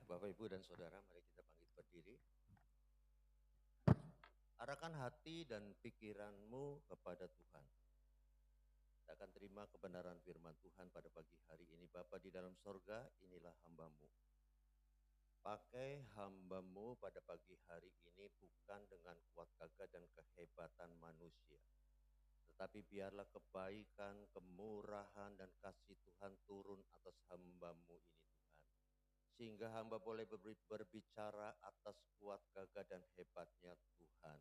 Bapak, Ibu, dan Saudara, mari kita bangkit berdiri. Arahkan hati dan pikiranmu kepada Tuhan. Kita akan terima kebenaran firman Tuhan pada pagi hari ini. Bapa di dalam sorga, inilah hamba-Mu. Pakai hamba-Mu pada pagi hari ini bukan dengan kuat gagah dan kehebatan manusia. Tetapi biarlah kebaikan, kemurahan, dan kasih Tuhan turun atas hamba-Mu ini, Tuhan. Sehingga hamba boleh berbicara atas kuat gagah dan hebatnya Tuhan.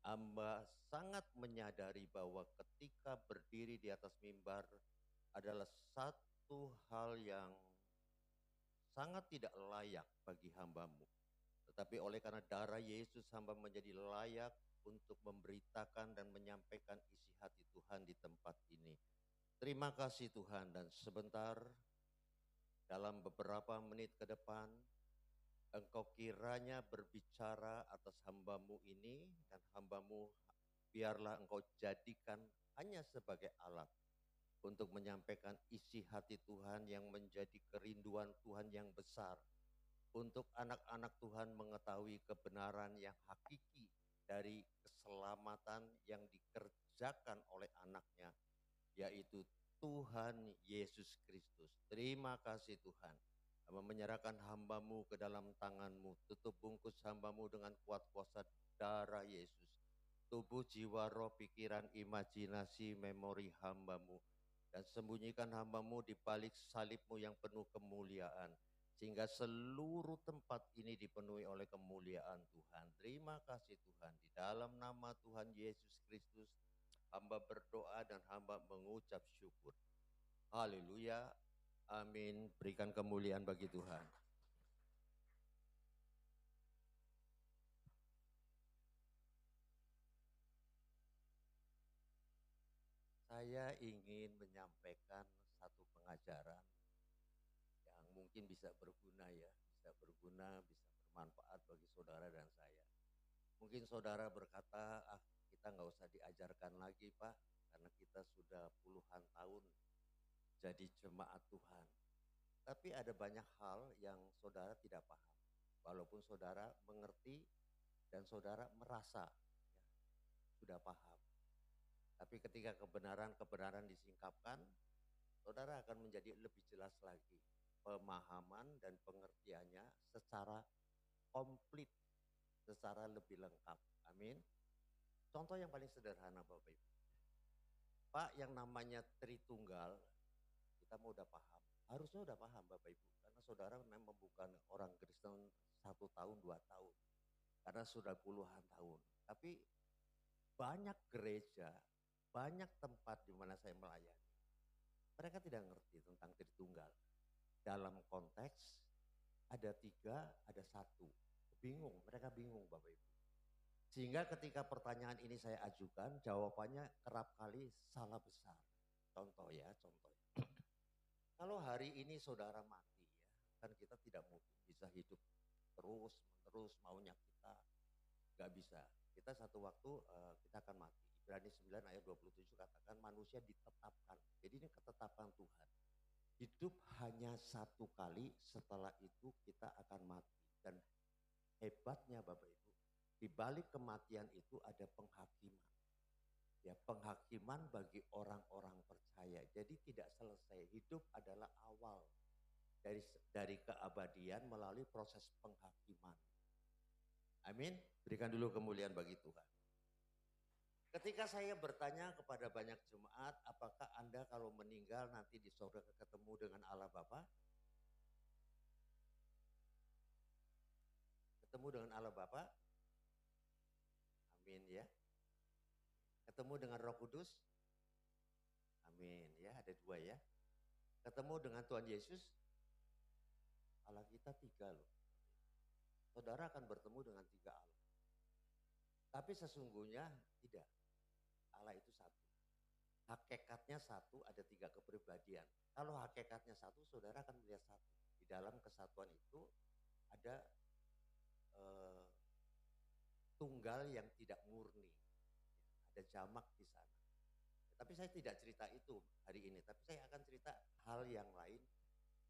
Hamba sangat menyadari bahwa ketika berdiri di atas mimbar adalah satu hal yang sangat tidak layak bagi hamba-Mu. Tetapi oleh karena darah Yesus, hamba menjadi layak untuk memberitakan dan menyampaikan isi hati Tuhan di tempat ini. Terima kasih Tuhan, dan sebentar dalam beberapa menit ke depan Engkau kiranya berbicara atas hamba-Mu ini, dan hamba-Mu biarlah Engkau jadikan hanya sebagai alat untuk menyampaikan isi hati Tuhan yang menjadi kerinduan Tuhan yang besar. Untuk anak-anak Tuhan mengetahui kebenaran yang hakiki dari keselamatan yang dikerjakan oleh anaknya, yaitu Tuhan Yesus Kristus. Terima kasih Tuhan. Hamba menyerahkan hamba-Mu ke dalam tangan-Mu. Tutup bungkus hamba-Mu dengan kuat kuasa darah Yesus. Tubuh, jiwa, roh, pikiran, imajinasi, memori hamba-Mu. Dan sembunyikan hamba-Mu di balik salib-Mu yang penuh kemuliaan. Sehingga seluruh tempat ini dipenuhi oleh kemuliaan Tuhan. Terima kasih Tuhan. Di dalam nama Tuhan Yesus Kristus, hamba berdoa dan hamba mengucap syukur. Haleluya. Amin. Berikan kemuliaan bagi Tuhan. Saya ingin menyampaikan satu pengajaran yang mungkin bisa berguna ya, bisa bermanfaat bagi saudara dan saya. Mungkin saudara berkata, kita nggak usah diajarkan lagi Pak, karena kita sudah puluhan tahun jadi jemaat Tuhan. Tapi ada banyak hal yang saudara tidak paham. Walaupun saudara mengerti dan saudara merasa ya, sudah paham. Tapi ketika kebenaran disingkapkan, saudara akan menjadi lebih jelas lagi pemahaman dan pengertiannya secara komplit, secara lebih lengkap. Amin. Contoh yang paling sederhana Bapak Ibu. Pak, yang namanya Tritunggal, kita mau udah paham. Harusnya udah paham Bapak Ibu. Karena saudara memang bukan orang Kristen 1 tahun, 2 tahun. Karena sudah puluhan tahun. Tapi banyak gereja, banyak tempat di mana saya melayani. Mereka tidak ngerti tentang Tritunggal. Dalam konteks ada 3, ada 1. Bingung, mereka bingung Bapak Ibu. Sehingga ketika pertanyaan ini saya ajukan, jawabannya kerap kali salah besar. Contoh ya. Kalau hari ini saudara mati ya, kan kita tidak mungkin bisa hidup terus maunya kita, nggak bisa. Kita satu waktu kita akan mati. Ibrani 9 ayat 27 katakan manusia ditetapkan. Jadi ini ketetapan Tuhan. Hidup hanya 1 kali, setelah itu kita akan mati. Dan hebatnya Bapak Ibu, di balik kematian itu ada penghakiman. Ya, penghakiman bagi orang-orang percaya. Jadi tidak selesai. Hidup adalah awal dari keabadian melalui proses penghakiman. Amin. Berikan dulu kemuliaan bagi Tuhan. Ketika saya bertanya kepada banyak jemaat, apakah Anda kalau meninggal nanti di surga ketemu dengan Allah Bapa? Ketemu dengan Allah Bapa? Amin ya. Ketemu dengan Roh Kudus? Amin ya, ada 2 ya. Ketemu dengan Tuhan Yesus? Allah kita 3 loh. Saudara akan bertemu dengan 3 Allah. Tapi sesungguhnya tidak. Allah itu 1. Hakikatnya 1, ada 3 kepribadian. Kalau hakikatnya 1, saudara akan melihat 1. Di dalam kesatuan itu ada tunggal yang tidak murni. Ada jamak di sana. Tapi saya tidak cerita itu hari ini. Tapi saya akan cerita hal yang lain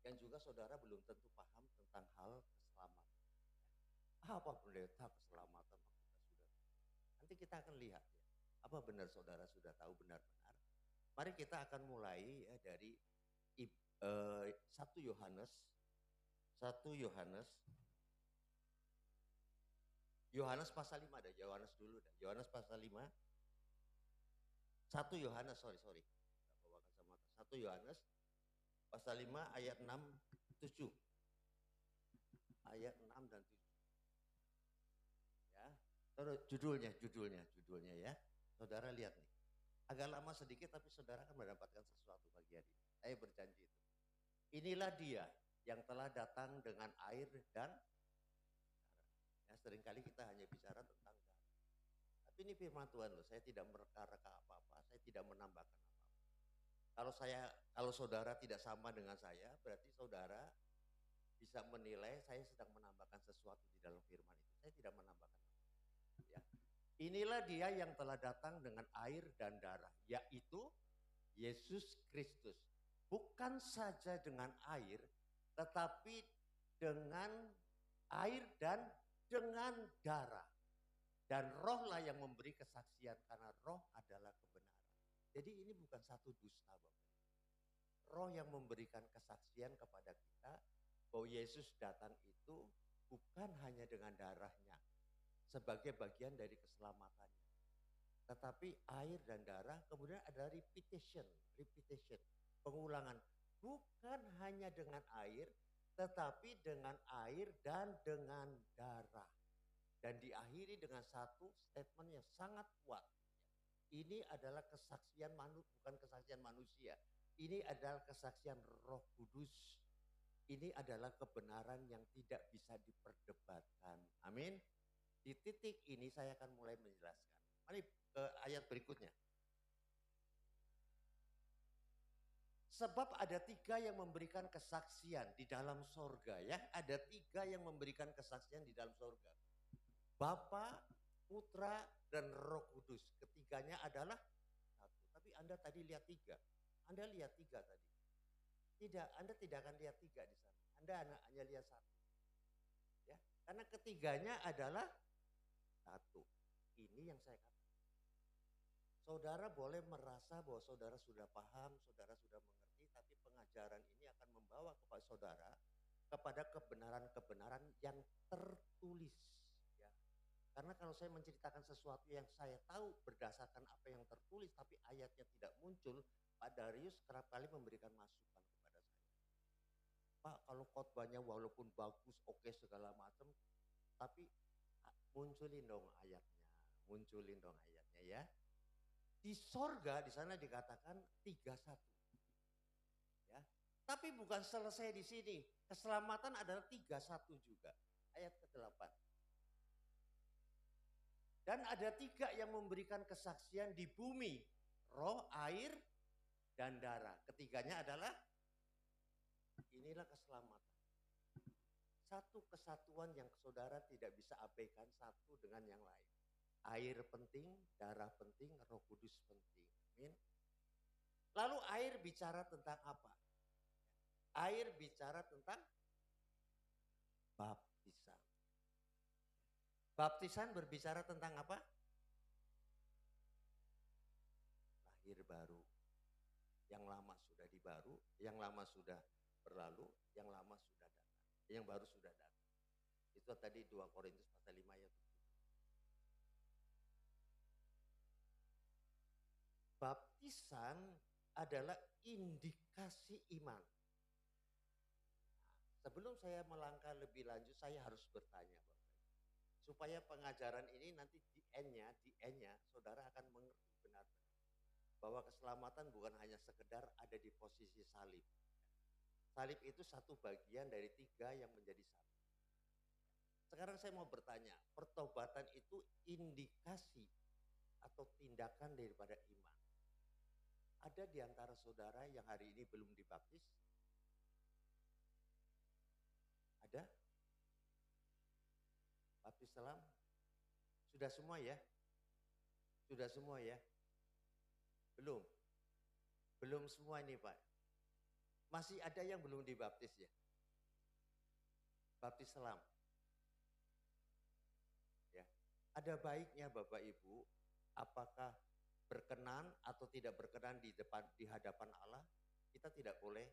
Yang juga saudara belum tentu paham tentang hal keselamatan. Apa pendeta keselamatan? Kita sudah. Nanti kita akan lihat ya. Apa benar saudara sudah tahu benar-benar? Mari kita akan mulai ya dari 1 Yohanes 1 Yohanes Yohanes pasal 5 dah, Yohanes dulu dah. Yohanes pasal 5. 1 Yohanes, sorry. Enggak bawa kacamata. 1 Yohanes pasal 5 ayat 6 7. Ayat 6 dan 7. Ya. Terus judulnya ya. Saudara lihat nih. Agak lama sedikit tapi saudara akan mendapatkan sesuatu bagian ini. Saya berjanji itu. Inilah dia yang telah datang dengan air dan darah. Ya, seringkali kita hanya bicara tentang darah. Tapi ini firman Tuhan loh, saya tidak mereka-reka apa-apa, saya tidak menambahkan apa-apa. Kalau saudara tidak sama dengan saya, berarti saudara bisa menilai saya sedang menambahkan sesuatu di dalam firman itu. Saya tidak menambahkan apa-apa. Ya. Inilah dia yang telah datang dengan air dan darah, yaitu Yesus Kristus. Bukan saja dengan air, tetapi dengan air dan dengan darah. Dan rohlah yang memberi kesaksian, karena roh adalah kebenaran. Jadi ini bukan satu dusta, Bapak. Roh yang memberikan kesaksian kepada kita bahwa Yesus datang itu bukan hanya dengan darahnya sebagai bagian dari keselamatannya. Tetapi air dan darah, kemudian ada repetition, pengulangan. Bukan hanya dengan air, tetapi dengan air dan dengan darah. Dan diakhiri dengan satu statement yang sangat kuat. Ini adalah kesaksian bukan kesaksian manusia. Ini adalah kesaksian Roh Kudus. Ini adalah kebenaran yang tidak bisa diperdebatkan. Amin. Di titik ini saya akan mulai menjelaskan. Mari ke ayat berikutnya. Sebab ada 3 yang memberikan kesaksian di dalam sorga ya. Ada 3 yang memberikan kesaksian di dalam sorga. Bapa, Putra, dan Roh Kudus. Ketiganya adalah satu. Tapi Anda tadi lihat 3. Anda lihat 3 tadi. Tidak, Anda tidak akan lihat 3 di sana. Anda hanya lihat 1. Ya, karena ketiganya adalah satu. Ini yang saya katakan. Saudara boleh merasa bahwa saudara sudah paham, saudara sudah mengerti, tapi pengajaran ini akan membawa kepada saudara kepada kebenaran-kebenaran yang tertulis. Ya. Karena kalau saya menceritakan sesuatu yang saya tahu berdasarkan apa yang tertulis, tapi ayatnya tidak muncul, Pak Darius kerap kali memberikan masukan kepada saya. Pak, kalau khotbahnya walaupun bagus, oke segala macam, tapi munculin dong ayatnya ya. Di sorga di sana dikatakan 3-1. Ya. Tapi bukan selesai di sini. Keselamatan adalah 3-1 juga. Ayat ke-8. Dan ada 3 yang memberikan kesaksian di bumi. Roh, air, dan darah. Ketiganya adalah inilah keselamatan. Satu kesatuan yang saudara tidak bisa abaikan satu dengan yang lain. Air penting, darah penting, Roh Kudus penting. Amin. Lalu air bicara tentang apa? Air bicara tentang baptisan. Baptisan berbicara tentang apa? Lahir baru. Yang lama sudah dibaru, yang lama sudah berlalu, yang lama sudah datang. Yang baru sudah datang. Itu tadi 2 Korintus pasal 5 ayat 7. Baptisan adalah indikasi iman. Nah, sebelum saya melangkah lebih lanjut, saya harus bertanya, Bapak. Supaya pengajaran ini nanti di end-nya saudara akan mengerti benar-benar bahwa keselamatan bukan hanya sekedar ada di posisi salib. Salib itu satu bagian dari 3 yang menjadi satu. Sekarang saya mau bertanya, pertobatan itu indikasi atau tindakan daripada iman. Ada di antara saudara yang hari ini belum dibaptis? Ada? Baptis salam? Sudah semua ya? Sudah semua ya? Belum? Belum semua ini Pak. Masih ada yang belum dibaptis ya? Baptis selam. Ya. Ada baiknya Bapak Ibu, apakah berkenan atau tidak berkenan di hadapan Allah, kita tidak boleh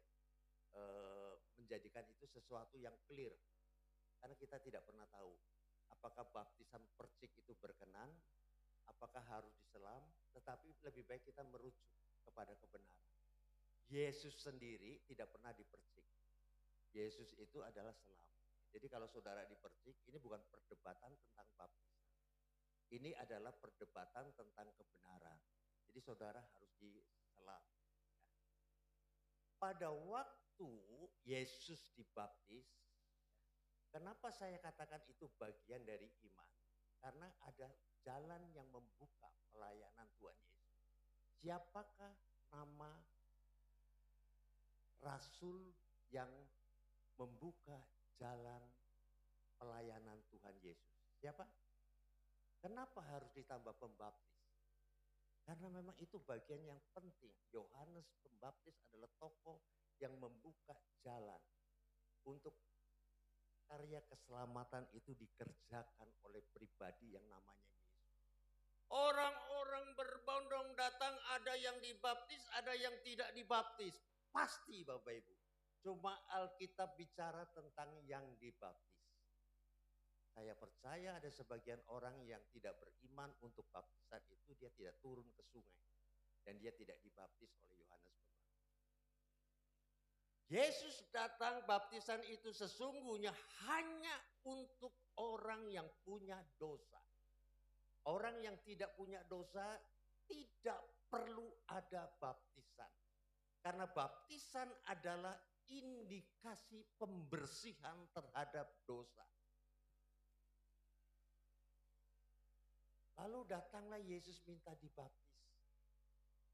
menjadikan itu sesuatu yang clear. Karena kita tidak pernah tahu apakah baptisan percik itu berkenan, apakah harus diselam, tetapi lebih baik kita merujuk kepada kebenaran. Yesus sendiri tidak pernah dipercik. Yesus itu adalah selam. Jadi kalau saudara dipercik, ini bukan perdebatan tentang baptisan. Ini adalah perdebatan tentang kebenaran. Jadi saudara harus diselam. Pada waktu Yesus dibaptis, kenapa saya katakan itu bagian dari iman? Karena ada jalan yang membuka pelayanan Tuhan Yesus. Siapakah nama rasul yang membuka jalan pelayanan Tuhan Yesus? Siapa? Kenapa harus ditambah pembaptis? Karena memang itu bagian yang penting. Yohanes Pembaptis adalah tokoh yang membuka jalan untuk karya keselamatan itu dikerjakan oleh pribadi yang namanya Yesus. Orang-orang berbondong datang, ada yang dibaptis, ada yang tidak dibaptis. Pasti Bapak Ibu. Cuma Alkitab bicara tentang yang dibaptis. Saya percaya ada sebagian orang yang tidak beriman untuk baptisan itu, dia tidak turun ke sungai. Dan dia tidak dibaptis oleh Yohanes Pembaptis. Yesus datang, baptisan itu sesungguhnya hanya untuk orang yang punya dosa. Orang yang tidak punya dosa tidak perlu ada baptisan. Karena baptisan adalah indikasi pembersihan terhadap dosa. Lalu datanglah Yesus minta dibaptis.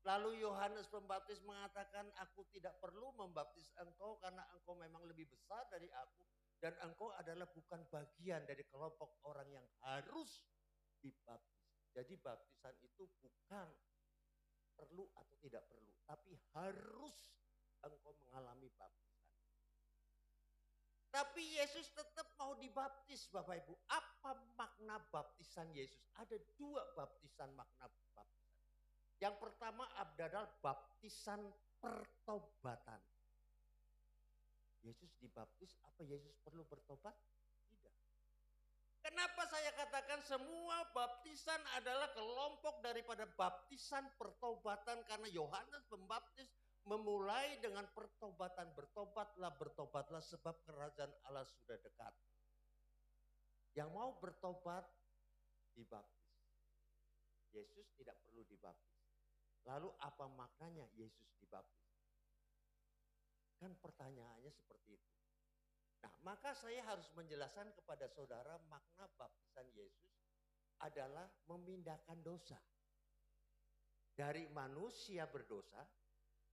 Lalu Yohanes Pembaptis mengatakan, aku tidak perlu membaptis engkau karena engkau memang lebih besar dari aku. Dan engkau adalah bukan bagian dari kelompok orang yang harus dibaptis. Jadi baptisan itu bukan perlu atau tidak perlu, tapi harus engkau mengalami baptisan. Tapi Yesus tetap mau dibaptis Bapak Ibu. Apa makna baptisan Yesus? Ada dua baptisan makna baptisan. Yang pertama adalah baptisan pertobatan. Yesus dibaptis, apa Yesus perlu bertobat? Tidak. Kenapa saya katakan semua baptisan adalah kelompok daripada baptisan pertobatan? Karena Yohanes Pembaptis memulai dengan pertobatan. Bertobatlah sebab kerajaan Allah sudah dekat. Yang mau bertobat dibaptis. Yesus tidak perlu dibaptis. Lalu apa maknanya Yesus dibaptis? Kan pertanyaannya seperti itu. Nah, maka saya harus menjelaskan kepada saudara makna baptisan Yesus adalah memindahkan dosa. Dari manusia berdosa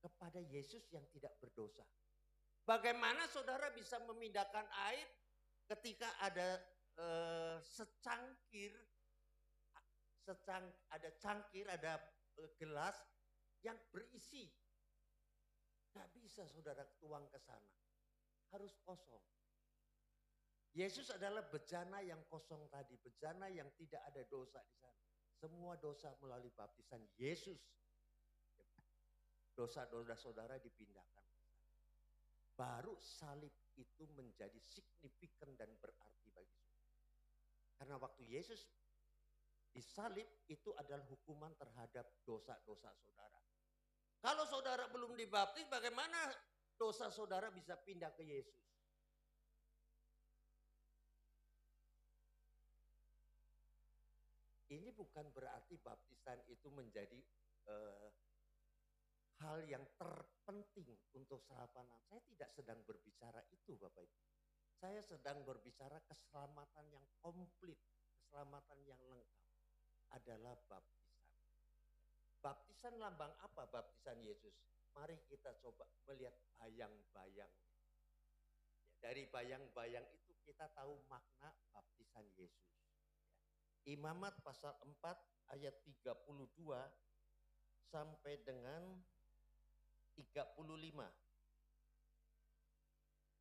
kepada Yesus yang tidak berdosa. Bagaimana saudara bisa memindahkan air ketika ada ada gelas yang berisi. Nggak bisa saudara tuang ke sana. Harus kosong. Yesus adalah bejana yang kosong tadi. Bejana yang tidak ada dosa di sana. Semua dosa melalui baptisan Yesus. Dosa-dosa saudara dipindahkan. Baru salib itu menjadi signifikan dan berarti bagi saudara. Karena waktu Yesus disalib itu adalah hukuman terhadap dosa-dosa saudara. Kalau saudara belum dibaptis, bagaimana dosa saudara bisa pindah ke Yesus? Ini bukan berarti baptisan itu menjadi hal yang terpenting untuk keselamatan. Saya tidak sedang berbicara itu Bapak Ibu. Saya sedang berbicara keselamatan yang komplit, keselamatan yang lengkap adalah baptisan. Baptisan lambang apa baptisan Yesus? Mari kita coba melihat bayang-bayangnya. Dari bayang-bayang itu kita tahu makna baptisan Yesus. Imamat pasal 4 ayat 32 sampai dengan 35.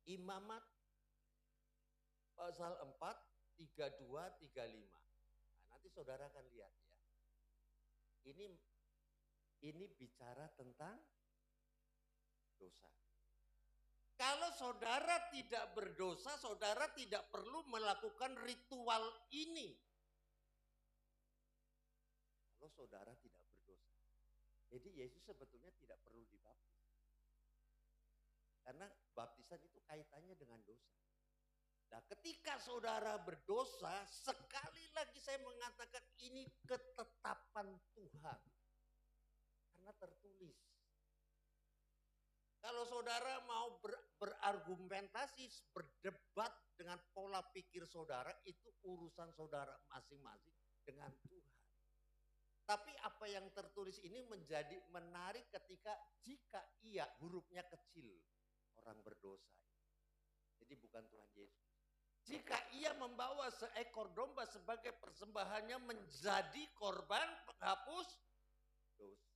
Imamat pasal 4, 32, 35. Nah, nanti saudara akan lihat ya. Ini bicara tentang dosa. Kalau saudara tidak berdosa, saudara tidak perlu melakukan ritual ini. Kalau saudara tidak berdosa. Jadi Yesus sebetulnya tidak perlu dibaptis. Karena baptisan itu kaitannya dengan dosa. Nah, ketika saudara berdosa, sekali lagi saya mengatakan ini ketetapan Tuhan. Karena tertulis. Kalau saudara mau berargumentasi, berdebat dengan pola pikir saudara, itu urusan saudara masing-masing dengan Tuhan. Tapi apa yang tertulis ini menjadi menarik ketika jika ia hurufnya kecil, orang berdosa. Jadi bukan Tuhan Yesus. Jika ia membawa seekor domba sebagai persembahannya menjadi korban penghapus dosa.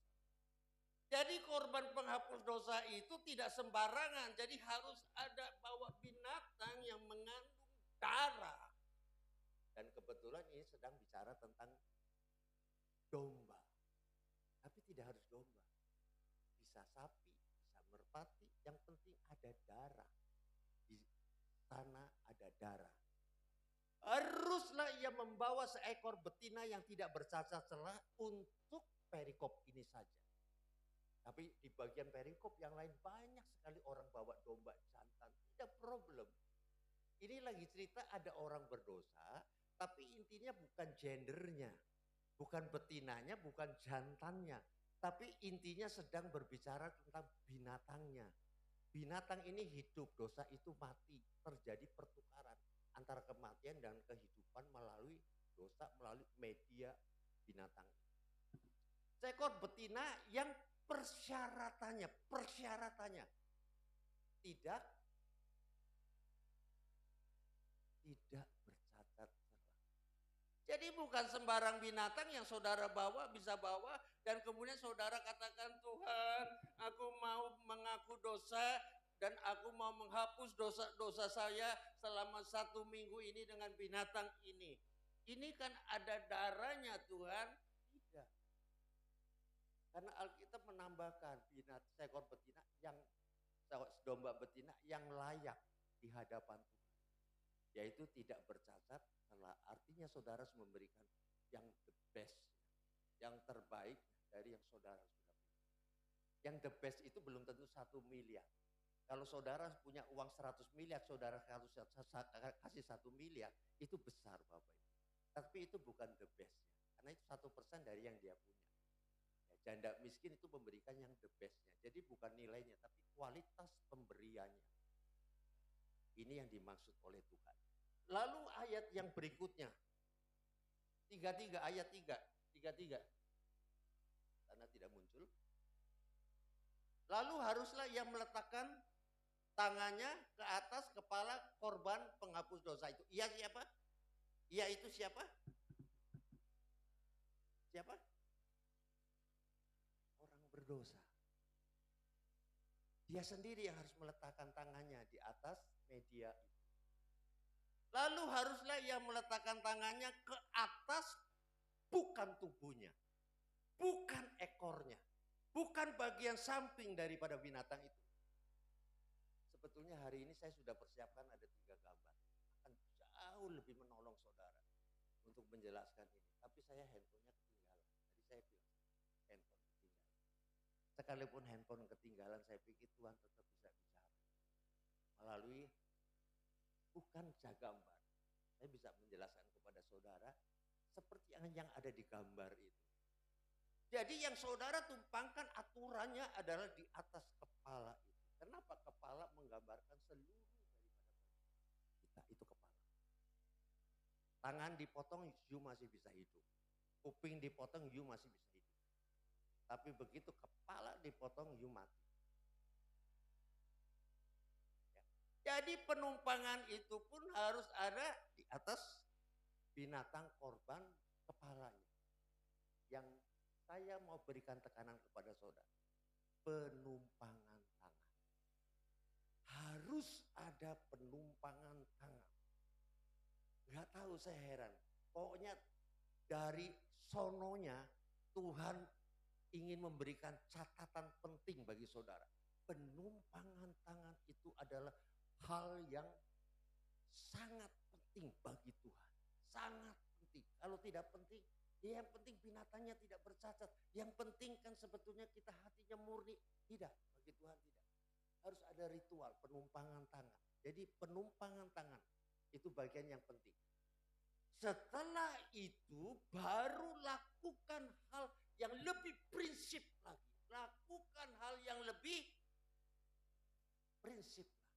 Jadi korban penghapus dosa itu tidak sembarangan. Jadi harus ada bawa binatang yang mengandung darah. Dan kebetulan ini sedang bicara tentang domba. Tapi tidak harus domba. Bisa sapi, bisa merpati. Yang penting ada darah. Di sana ada darah. Haruslah ia membawa seekor betina yang tidak bercacat celah untuk perikop ini saja. Tapi di bagian perikop yang lain banyak sekali orang bawa domba jantan. Tidak problem. Ini lagi cerita ada orang berdosa, tapi intinya bukan gendernya. Bukan betinanya, bukan jantannya. Tapi intinya sedang berbicara tentang binatangnya. Binatang ini hidup, dosa itu mati. Terjadi pertukaran antara kematian dan kehidupan melalui dosa, melalui media binatang. Seekor betina yang persyaratannya tidak bercacat celah. Jadi bukan sembarang binatang yang saudara bisa bawa dan kemudian saudara katakan, Tuhan, aku mau mengaku dosa dan aku mau menghapus dosa-dosa saya selama 1 minggu ini dengan binatang ini. Ini kan ada darahnya, Tuhan. Tidak. Karena Alkitab menambahkan seekor betina domba betina yang layak di hadapan Tuhan. Yaitu tidak bercacat celah. Artinya saudara harus memberikan yang the best, yang terbaik dari yang saudara sudah punya. Yang the best itu belum tentu 1 miliar. Kalau saudara punya uang 100 miliar, saudara harus kasih 1 miliar, itu besar Bapak Ibu. Tapi itu bukan the bestnya. Karena itu 1% dari yang dia punya. Janda miskin itu memberikan yang the bestnya. Jadi bukan nilainya, tapi kualitas pemberiannya. Ini yang dimaksud oleh Tuhan. Lalu ayat yang berikutnya. 33 ayat 3. 33. Karena tidak muncul. Lalu haruslah ia meletakkan tangannya ke atas kepala korban penghapus dosa itu. Ia siapa? Ia itu siapa? Siapa? Berdosa. Dia sendiri yang harus meletakkan tangannya di atas media itu. Lalu haruslah ia meletakkan tangannya ke atas bukan tubuhnya, bukan ekornya, bukan bagian samping daripada binatang itu. Sebetulnya hari ini saya sudah persiapkan ada 3 gambar. Akan jauh lebih menolong saudara untuk menjelaskan ini. Tapi saya handphonenya ketinggalan. Tadi saya bilang handphone. Sekalipun handphone ketinggalan, saya pikir Tuhan tetap bisa bicara. Melalui bukan gambar. Saya bisa menjelaskan kepada saudara seperti yang ada di gambar itu. Jadi yang saudara tumpangkan aturannya adalah di atas kepala itu. Kenapa? Kepala menggambarkan seluruh daripada kita, itu kepala. Tangan dipotong, you masih bisa hidup. Kuping dipotong, you masih bisa hidup. Tapi begitu kepala dipotong, you mati. Ya. Jadi penumpangan itu pun harus ada di atas binatang korban kepalanya. Yang saya mau berikan tekanan kepada saudara. Penumpangan tangan. harus ada penumpangan tangan. Nggak tahu, saya heran. Pokoknya dari sononya Tuhan ingin memberikan catatan penting bagi saudara. Penumpangan tangan itu adalah hal yang sangat penting bagi Tuhan. Sangat penting. Kalau tidak penting, ya yang penting binatangnya tidak bercacat. Yang penting kan sebetulnya kita hatinya murni. Tidak, bagi Tuhan tidak. Harus ada ritual penumpangan tangan. Jadi penumpangan tangan itu bagian yang penting. Setelah itu baru lakukan hal yang lebih prinsip lagi. Lakukan hal yang lebih prinsip lagi.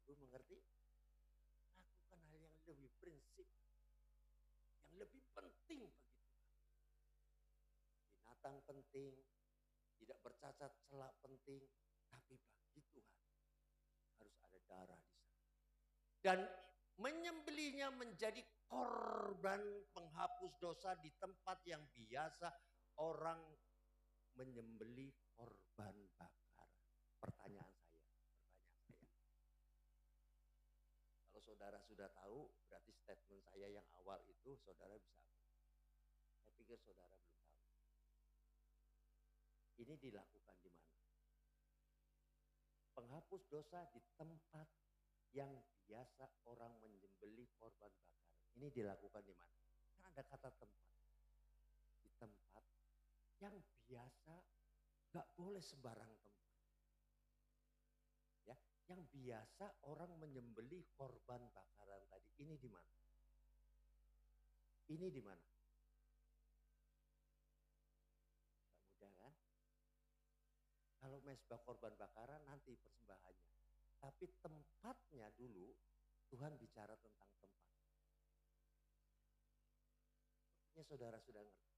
Ibu mengerti? Lakukan hal yang lebih prinsip. Yang lebih penting bagi Tuhan. Binatang penting, tidak bercacat celak penting, tapi bagi Tuhan harus ada darah di sana. Dan menyembelihnya menjadi korban penghapus dosa di tempat yang biasa orang menyembelih korban bakaran. Pertanyaan saya. Kalau saudara sudah tahu, berarti statement saya yang awal itu saudara bisa ambil. Saya pikir saudara belum tahu. Ini dilakukan di mana? Penghapus dosa di tempat yang biasa orang menyembelih korban bakaran. Ini dilakukan di mana? Kan ada kata tempat. Di tempat yang biasa, gak boleh sembarang tempat. Ya, yang biasa orang menyembelih korban bakaran tadi. Ini di mana? Ini di mana? Gak mudah kan? Kalau mezbah korban bakaran nanti persembahannya. Tapi tempatnya dulu Tuhan bicara tentang tempat. Sepertinya saudara sudah ngerti.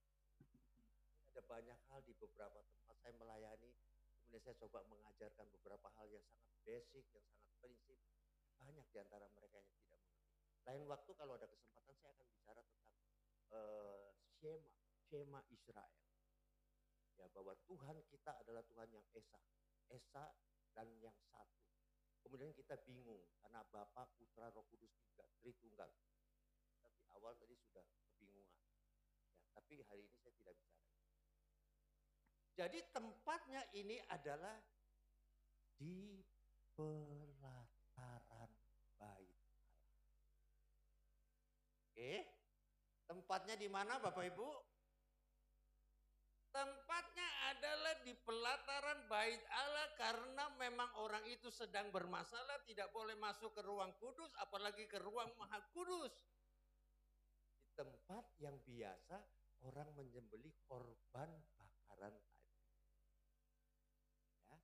Ada banyak hal di beberapa tempat saya melayani. Kemudian saya coba mengajarkan beberapa hal yang sangat basic, yang sangat prinsip. Banyak di antara mereka yang tidak mengerti. Lain waktu kalau ada kesempatan saya akan bicara tentang Shema Israel. Ya, bahwa Tuhan kita adalah Tuhan yang Esa dan yang satu. Kemudian kita bingung karena Bapa, Putra, Roh Kudus tiga, Tritunggal. Tapi awal tadi sudah kebingungan. Ya, tapi hari ini saya tidak bicara itu. Jadi tempatnya ini adalah di pelataran bait Allah. Oke, tempatnya di mana Bapak Ibu? Tempatnya adalah di pelataran bait Allah karena memang orang itu sedang bermasalah, tidak boleh masuk ke ruang kudus, apalagi ke ruang maha kudus. Di tempat yang biasa orang menyembelih korban bakaran tadi. Ya.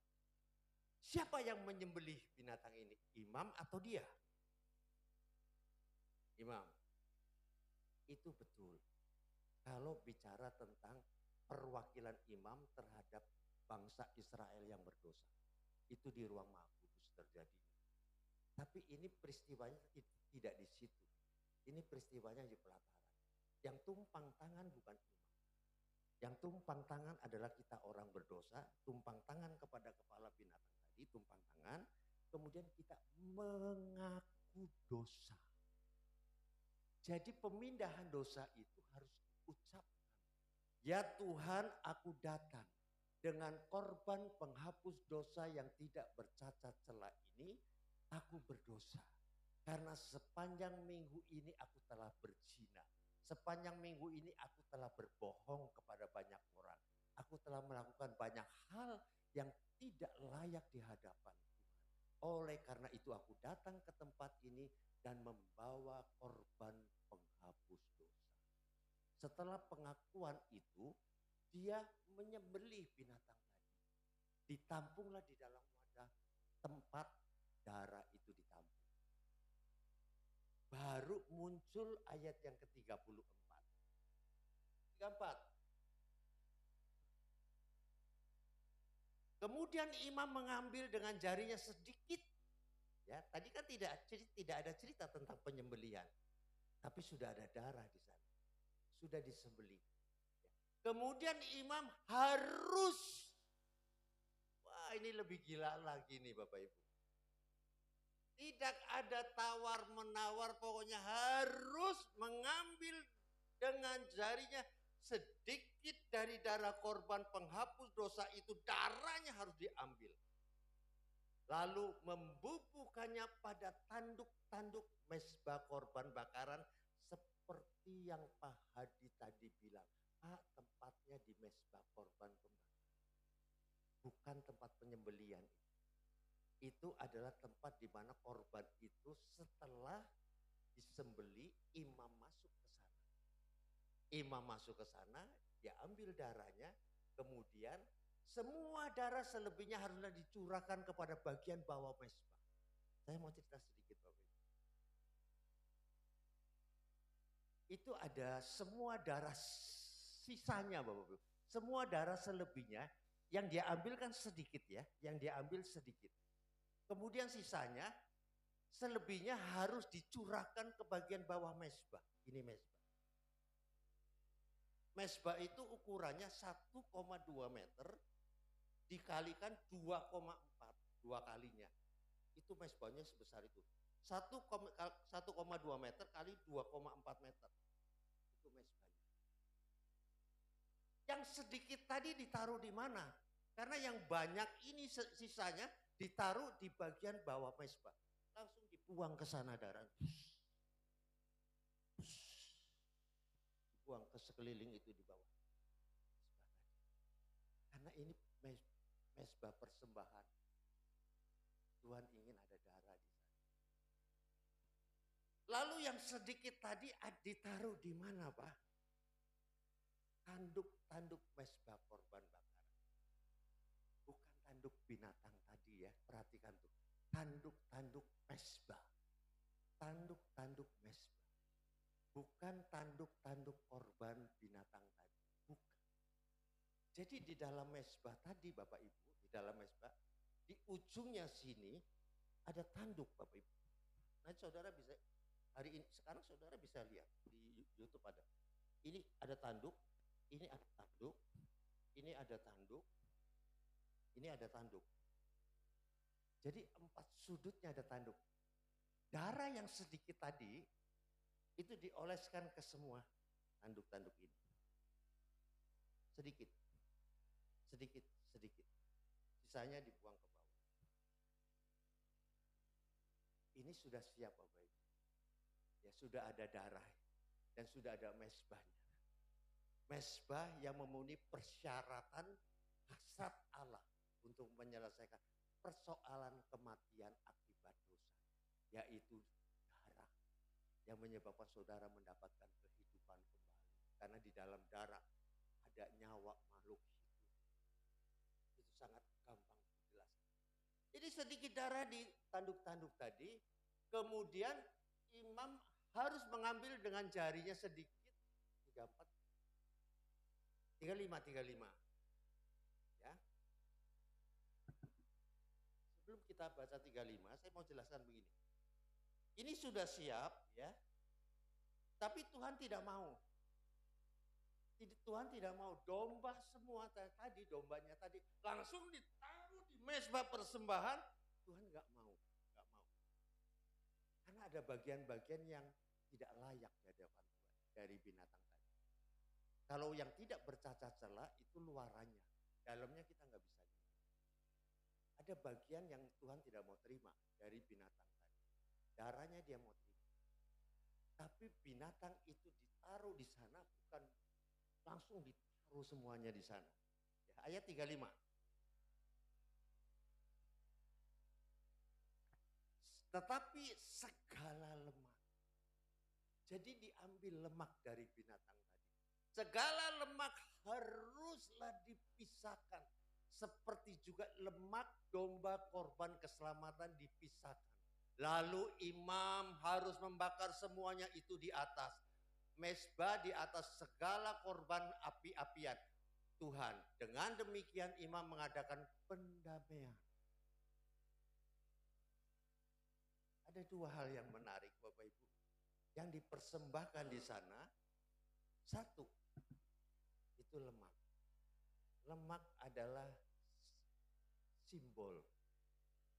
Siapa yang menyembelih binatang ini? Imam atau dia? Imam. Itu betul. Kalau bicara tentang perwakilan imam terhadap bangsa Israel yang berdosa. Itu di ruang maha kudus terjadi. Tapi ini peristiwanya tidak di situ. Ini peristiwanya di pelataran. Yang tumpang tangan bukan imam. Yang tumpang tangan adalah kita orang berdosa, tumpang tangan kepada kepala binatang tadi, tumpang tangan, kemudian kita mengaku dosa. Jadi pemindahan dosa itu harus diucapkan. Ya Tuhan, aku datang dengan korban penghapus dosa yang tidak bercacat celah ini, aku berdosa. Karena sepanjang minggu ini aku telah berzina. Sepanjang minggu ini aku telah berbohong kepada banyak orang. Aku telah melakukan banyak hal yang tidak layak di hadapan Tuhan. Oleh karena itu aku datang ke tempat ini dan membawa korban penghapus dosa. Setelah pengakuan itu, dia menyembelih binatang tadi. Ditampunglah di dalam wadah tempat darah itu ditampung. Baru muncul ayat yang ke-34. 34. Kemudian imam mengambil dengan jarinya sedikit. Ya, tadi kan tidak ada cerita tentang penyembelihan. Tapi sudah ada darah di sana. Sudah disembelih. Kemudian imam harus, wah ini lebih gila lagi nih Bapak Ibu. Tidak ada tawar-menawar, pokoknya harus mengambil dengan jarinya sedikit dari darah korban penghapus dosa itu, darahnya harus diambil. Lalu membubuhkannya pada tanduk-tanduk mezbah korban bakaran seperti yang Pak Hadi tadi bilang. Pak, tempatnya di mezbah korban pembakaran, bukan tempat penyembelian. Itu adalah tempat di mana korban itu setelah disembeli, imam masuk ke sana. Imam masuk ke sana, dia ambil darahnya, kemudian semua darah selebihnya haruslah dicurahkan kepada bagian bawah mezbah. Saya mau cerita sedikit Bapak Ibu. Itu ada semua darah sisanya Bapak Ibu. Semua darah selebihnya yang dia ambil kan sedikit ya, yang dia ambil sedikit. Kemudian sisanya, selebihnya harus dicurahkan ke bagian bawah mezbah. Ini mezbah. Mezbah itu ukurannya 1,2 meter dikalikan 2,4, dua kalinya. Itu mezbahnya sebesar itu. 1,2 meter kali 2,4 meter. Itu mezbahnya. Yang sedikit tadi ditaruh di mana? Karena yang banyak ini sisanya ditaruh di bagian bawah mezbah. Langsung dibuang ke sana darah. Dibuang ke sekeliling itu di bawah. Karena ini mezbah persembahan. Tuhan ingin ada darah di sana. Lalu yang sedikit tadi ditaruh di mana Pak? Tanduk-tanduk mezbah korban bakaran. Bukan tanduk binatang tadi ya, perhatikan tuh. Tanduk-tanduk mezbah. Tanduk-tanduk mezbah. Bukan tanduk-tanduk korban binatang tadi. Bukan. Jadi di dalam mezbah tadi Bapak Ibu, di dalam mezbah, di ujungnya sini ada tanduk Bapak Ibu. Nanti saudara bisa, hari ini, sekarang saudara bisa lihat di YouTube ada. Ini ada tanduk, ini ada tanduk, ini ada tanduk, ini ada tanduk. Jadi 4 sudutnya ada tanduk. Darah yang sedikit tadi itu dioleskan ke semua tanduk-tanduk ini. Sedikit, sedikit, sedikit. Sisanya dibuang ke bawah. Ini sudah siap Bapak Ibu. Ya sudah ada darah dan sudah ada mezbahnya. Mezbah yang memenuhi persyaratan hasrat Allah untuk menyelesaikan persoalan kematian akibat dosa, yaitu darah yang menyebabkan saudara mendapatkan kehidupan kembali. Karena di dalam darah ada nyawa makhluk hidup. Itu sangat gampang dijelaskan. Jadi sedikit darah di tanduk-tanduk tadi, kemudian imam harus mengambil dengan jarinya sedikit, 34, 35. Ya. Sebelum kita baca 35, saya mau jelaskan begini. Ini sudah siap ya. Tapi Tuhan tidak mau. Tuhan tidak mau domba semua tadi, dombanya tadi langsung ditaruh di mezbah persembahan. Tuhan nggak mau, nggak mau. Karena ada bagian-bagian yang tidak layak di hadapan Tuhan dari binatang tadi. Kalau yang tidak bercacat celah itu luarannya, dalamnya kita nggak bisa lihat. Ada bagian yang Tuhan tidak mau terima dari binatang tadi. Darahnya dia mau terima. Tapi binatang itu ditaruh di sana, bukan langsung ditaruh semuanya di sana. Ya, ayat 35. Tetapi segala lemak. Jadi diambil lemak dari binatang tadi. Segala lemak haruslah dipisahkan. Seperti juga lemak domba korban keselamatan dipisahkan. Lalu imam harus membakar semuanya itu di atas mezbah, di atas segala korban api-apian Tuhan. Dengan demikian imam mengadakan pendamaian. Ada 2 hal yang menarik Bapak Ibu. Yang dipersembahkan di sana, 1, itu lemak. Lemak adalah simbol,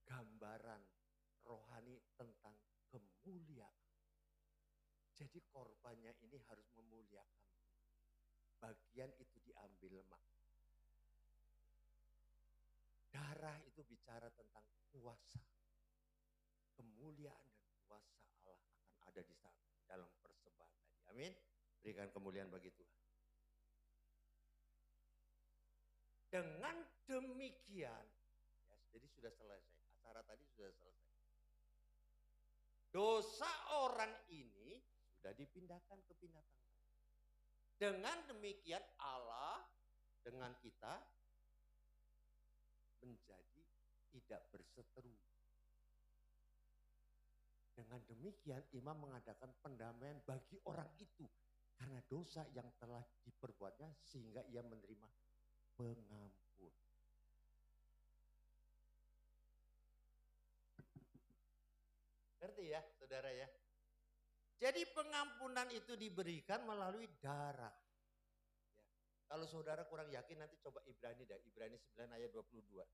gambaran rohani tentang kemuliaan. Jadi korbannya ini harus memuliakan. Bagian itu diambil lemak. Darah itu bicara tentang kuasa. Kemuliaan dan kuasa Allah akan ada di sana dalam persembahan tadi. Amin. Berikan kemuliaan bagi Tuhan. Dengan demikian, ya, jadi sudah selesai. Acara tadi sudah selesai. Dosa orang ini sudah dipindahkan ke binatang. Dengan demikian Allah dengan kita menjadi tidak berseteru. Dengan demikian imam mengadakan pendamaian bagi orang itu karena dosa yang telah diperbuatnya sehingga ia menerima pengampun. Ngerti ya saudara ya? Jadi pengampunan itu diberikan melalui darah. Ya. Kalau saudara kurang yakin nanti coba Ibrani dah. Ibrani 9 ayat 22.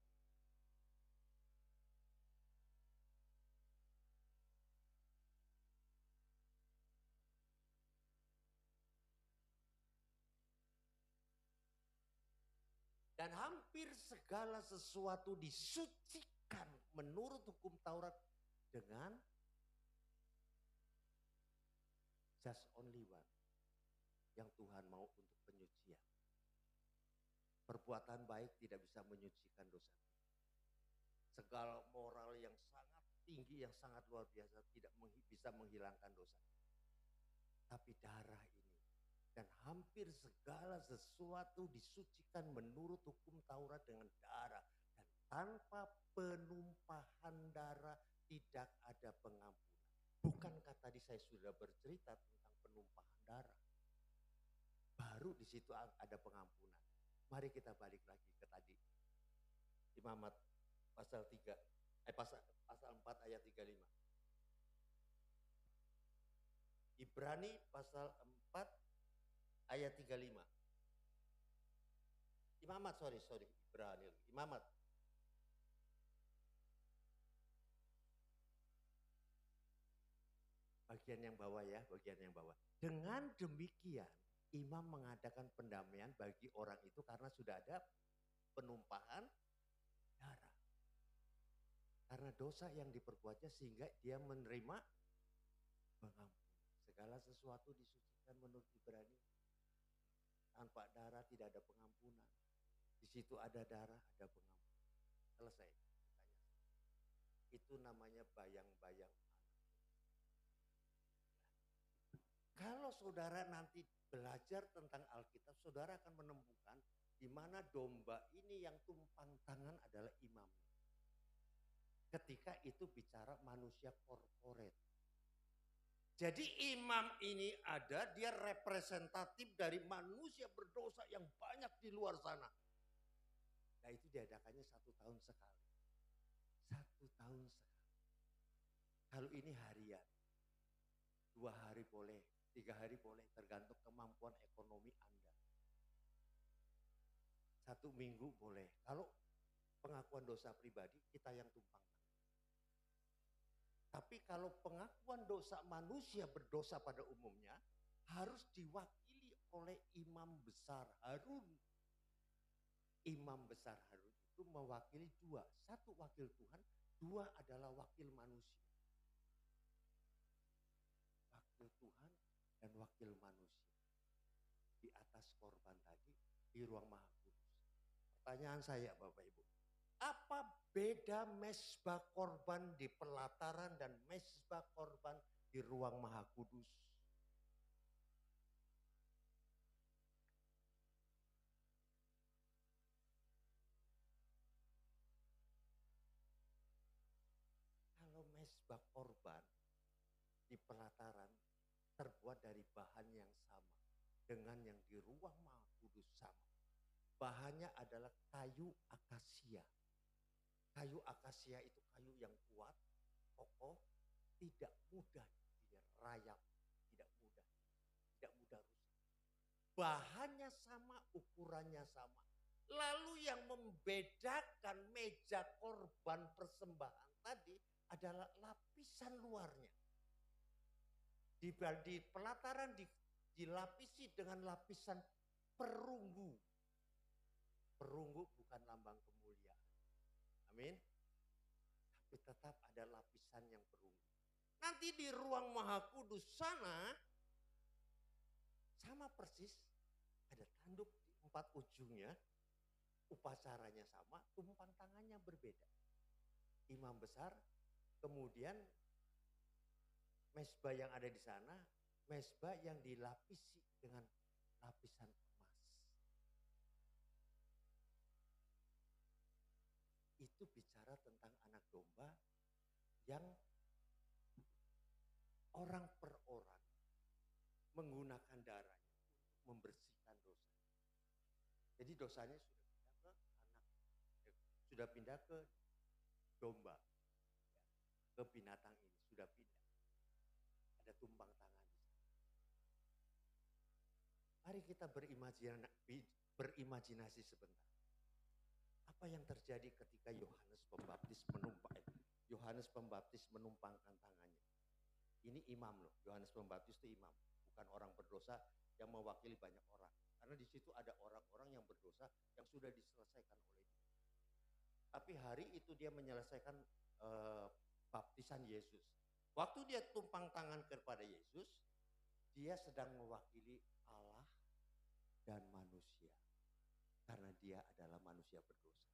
Dan hampir segala sesuatu disucikan menurut hukum Taurat dengan just only one. Yang Tuhan mau untuk penyucian. Perbuatan baik tidak bisa menyucikan dosa. Segala moral yang sangat tinggi, yang sangat luar biasa tidak bisa menghilangkan dosa. Tapi darah ini dan hampir segala sesuatu disucikan menurut hukum Taurat dengan darah. Dan tanpa penumpahan darah tidak ada pengampunan. Bukankah tadi saya sudah bercerita tentang penumpahan darah? Baru di situ ada pengampunan. Mari kita balik lagi ke tadi. Imamat pasal 3, pasal 4 ayat 35. Ibrani pasal 4 ayat 35. Imamat, Ibrani. Imamat. Bagian yang bawah ya, bagian yang bawah. Dengan demikian, imam mengadakan pendamaian bagi orang itu karena sudah ada penumpahan darah. Karena dosa yang diperbuatnya sehingga dia menerima pengampunan. Segala sesuatu disucikan menurut Ibrani. Tanpa darah tidak ada pengampunan. Di situ ada darah, ada pengampunan. Selesai. Itu namanya bayang-bayang anak. Kalau saudara nanti belajar tentang Alkitab, saudara akan menemukan di mana domba ini yang tumpang tangan adalah imamnya. Ketika itu bicara manusia korporat. Jadi imam ini ada, dia representatif dari manusia berdosa yang banyak di luar sana. Nah itu diadakannya 1 tahun sekali. 1 tahun sekali. Kalau ini harian, 2 hari boleh, 3 hari boleh, tergantung kemampuan ekonomi Anda. 1 minggu boleh. Kalau pengakuan dosa pribadi, kita yang tumpang. Tapi kalau pengakuan dosa manusia berdosa pada umumnya, harus diwakili oleh imam besar Harun. Imam besar Harun itu mewakili 2. 1 wakil Tuhan, 2 adalah wakil manusia. Wakil Tuhan dan wakil manusia. Di atas korban tadi, di ruang Maha Kudus. Pertanyaan saya Bapak Ibu. Apa beda mezbah korban di pelataran dan mezbah korban di ruang Maha Kudus? Kalau mezbah korban di pelataran terbuat dari bahan yang sama dengan yang di ruang Maha Kudus sama. Bahannya adalah kayu akasia. Kayu akasia itu kayu yang kuat, kokoh, tidak mudah dirayap, tidak mudah rusak. bahannya sama, ukurannya sama. Lalu yang membedakan meja korban persembahan tadi adalah lapisan luarnya. Di pelataran dilapisi dengan lapisan perunggu. Perunggu bukan lambang kemuliaan. Amin. Tapi tetap ada lapisan yang perunggu. Nanti di ruang Maha Kudus sana sama persis, ada tanduk di 4 ujungnya, upacaranya sama, tumpang tangannya berbeda. Imam besar, kemudian mezbah yang ada di sana, mezbah yang dilapisi dengan lapisan emas. Itu bicara tentang anak domba yang orang per orang menggunakan darahnya untuk membersihkan dosa. Jadi dosanya sudah pindah ke domba, ke binatang ini sudah pindah. Ada tumpang tangan di sana. Mari kita berimajinasi sebentar. Apa yang terjadi ketika Yohanes Pembaptis menumpangkan tangannya? Ini imam loh, Yohanes Pembaptis itu imam, bukan orang berdosa yang mewakili banyak orang. Karena di situ ada orang-orang yang berdosa yang sudah diselesaikan oleh dia. Tapi hari itu dia menyelesaikan baptisan Yesus. Waktu dia tumpang tangan kepada Yesus, dia sedang mewakili Allah dan manusia. Karena dia adalah manusia berdosa.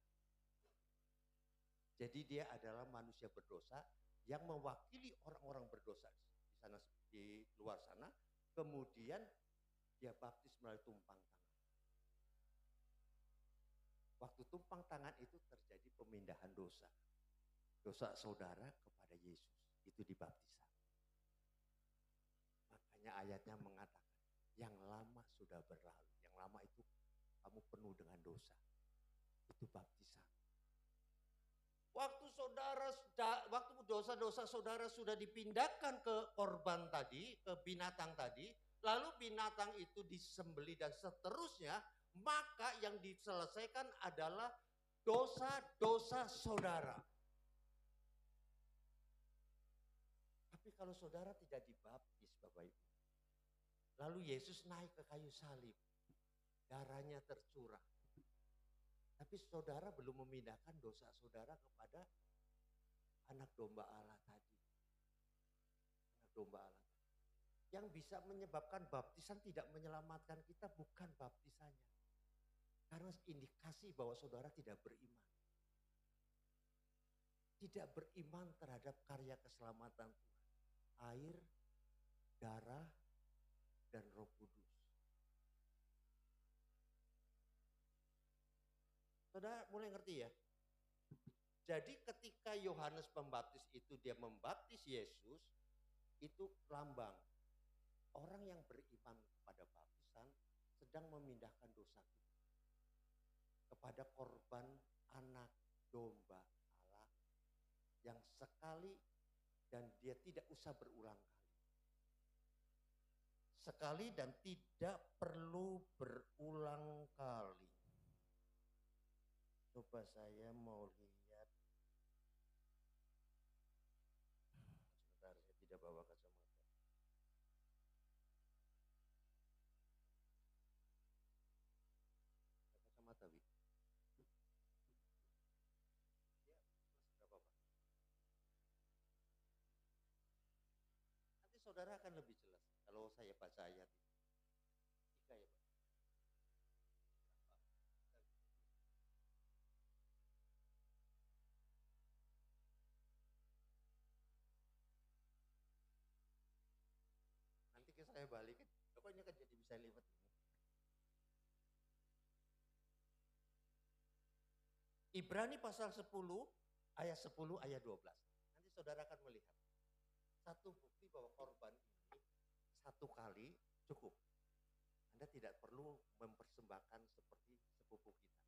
Jadi dia adalah manusia berdosa yang mewakili orang-orang berdosa di sana, di luar sana. Kemudian dia baptis melalui tumpang tangan. Waktu tumpang tangan itu terjadi pemindahan dosa. Dosa saudara kepada Yesus. Itu dibaptisan. Makanya ayatnya mengatakan, yang lama sudah berlalu. Yang lama itu kamu penuh dengan dosa. Itu baptisan. Waktu dosa-dosa saudara sudah dipindahkan ke korban tadi, ke binatang tadi, lalu binatang itu disembelih dan seterusnya, maka yang diselesaikan adalah dosa-dosa saudara. Tapi kalau saudara tidak dibaptis, Bapak Ibu, lalu Yesus naik ke kayu salib, darahnya tercurah. Tapi saudara belum memindahkan dosa saudara kepada anak domba Allah tadi. Anak domba Allah. Yang bisa menyebabkan baptisan tidak menyelamatkan kita bukan baptisannya. Karena indikasi bahwa saudara tidak beriman. Tidak beriman terhadap karya keselamatan Tuhan. Air, darah, dan Roh Kudus. Saudara mulai ngerti ya? Jadi ketika Yohanes Pembaptis itu dia membaptis Yesus, itu lambang. Orang yang beriman kepada baptisan sedang memindahkan dosa kita kepada korban anak domba Allah yang sekali dan dia tidak usah berulang kali. Sekali dan tidak perlu berulang kali. Coba saya mau lihat. Sebentar, saya tidak bawa kacamata. Kacamata, Wi. Ya, masih berapa, Pak? Nanti saudara akan lebih jelas kalau saya baca ayat ini. 3 ya, Pak. Nanti ke saya balikin, pokoknya kan jadi bisa lihat ini. Ibrani pasal 10, ayat 10, ayat 12. Nanti saudara akan melihat. Satu bukti bahwa korban ini satu kali cukup. Anda tidak perlu mempersembahkan seperti sepupu kita.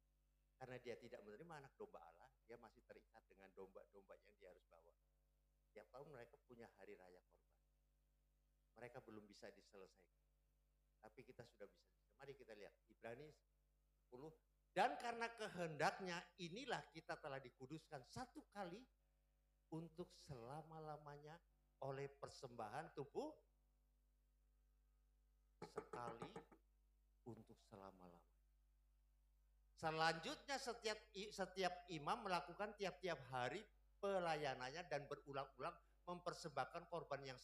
Karena dia tidak menerima anak domba Allah, dia masih terikat dengan domba-domba yang dia harus bawa. Tiap tahun mereka punya hari raya korban. Mereka belum bisa diselesaikan. Tapi kita sudah bisa. Mari kita lihat Ibrani 10. Dan karena kehendaknya inilah kita telah dikuduskan satu kali untuk selama-lamanya oleh persembahan tubuh sekali untuk selama-lamanya. Selanjutnya setiap imam melakukan tiap-tiap hari pelayanannya dan berulang-ulang mempersembahkan korban yang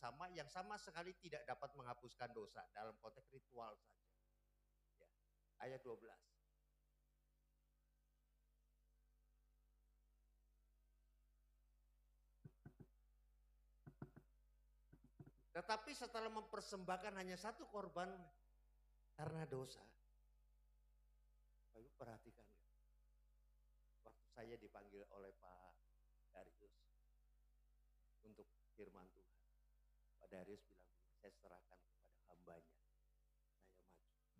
sama sekali tidak dapat menghapuskan dosa dalam konteks ritual saja. Ya. Ayat 12. Tetapi setelah mempersembahkan hanya satu korban karena dosa. Bapak Ibu perhatikan ya. Waktu saya dipanggil oleh Pak Darius untuk firman Tuhan. Pak Darius bilang, saya serahkan kepada hambanya.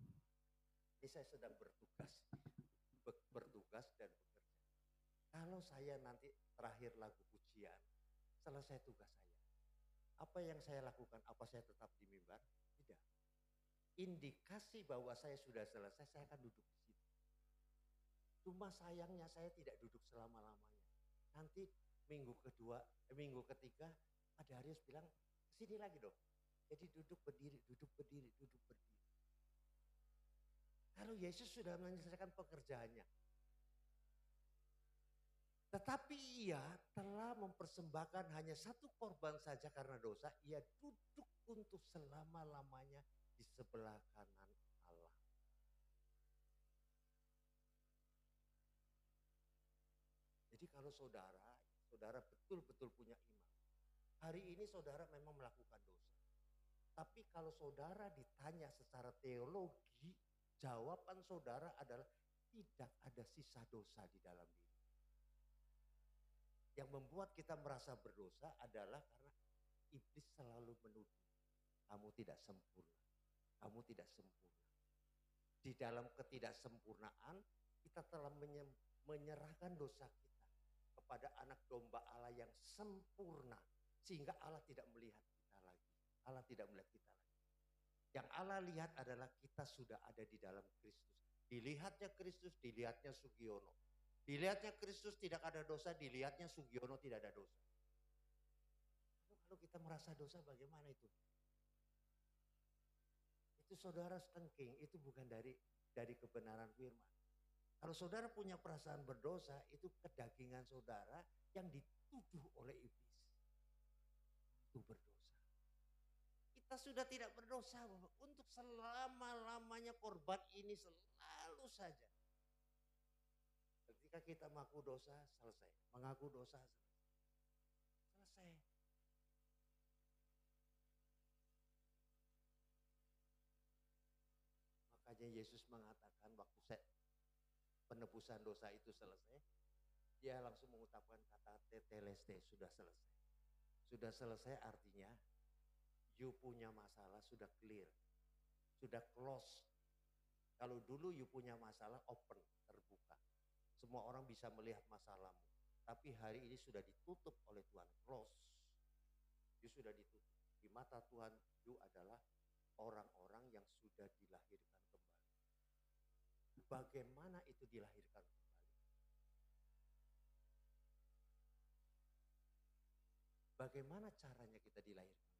Saya maju. Ini saya sedang bertugas dan bekerja. Kalau saya nanti terakhir lagu pujian, selesai tugas saya. Apa yang saya lakukan? Apa saya tetap di mimbar? Tidak. Indikasi bahwa saya sudah selesai, saya akan duduk di situ. Cuma sayangnya saya tidak duduk selama-lamanya. Nanti minggu ketiga, Pak Darius bilang, sini lagi dong. Jadi duduk berdiri. Kalau Yesus sudah menyelesaikan pekerjaannya. Tetapi ia telah mempersembahkan hanya satu korban saja karena dosa. Ia duduk untuk selama-lamanya di sebelah kanan Allah. Jadi kalau saudara betul-betul punya iman. Hari ini saudara memang melakukan dosa. Tapi kalau saudara ditanya secara teologi, jawaban saudara adalah tidak ada sisa dosa di dalam diri. Yang membuat kita merasa berdosa adalah karena iblis selalu menuduh. Kamu tidak sempurna. Kamu tidak sempurna. Di dalam ketidaksempurnaan, kita telah menyerahkan dosa kita kepada anak domba Allah yang sempurna. Sehingga Allah tidak melihat kita lagi. Allah tidak melihat kita lagi. Yang Allah lihat adalah kita sudah ada di dalam Kristus. Dilihatnya Kristus, dilihatnya Sugiono. Dilihatnya Kristus tidak ada dosa, dilihatnya Sugiono tidak ada dosa. Kalau kita merasa dosa bagaimana itu? Itu saudara stengking, itu bukan dari kebenaran firman. Kalau saudara punya perasaan berdosa, itu kedagingan saudara yang dituduh oleh iblis. Itu berdosa. Kita sudah tidak berdosa, Bapak. Untuk selama-lamanya korban ini selalu saja. Ketika kita mengaku dosa, selesai. Mengaku dosa, selesai. Makanya Yesus mengatakan waktu penebusan dosa itu selesai, dia langsung mengucapkan kata tetelestai, sudah selesai. Sudah selesai artinya, you punya masalah sudah clear, sudah close. Kalau dulu you punya masalah open, terbuka. Semua orang bisa melihat masalahmu. Tapi hari ini sudah ditutup oleh Tuhan, close. You sudah ditutup. Di mata Tuhan, you adalah orang-orang yang sudah dilahirkan kembali. Bagaimana itu dilahirkan kembali? Bagaimana caranya kita dilahirkan?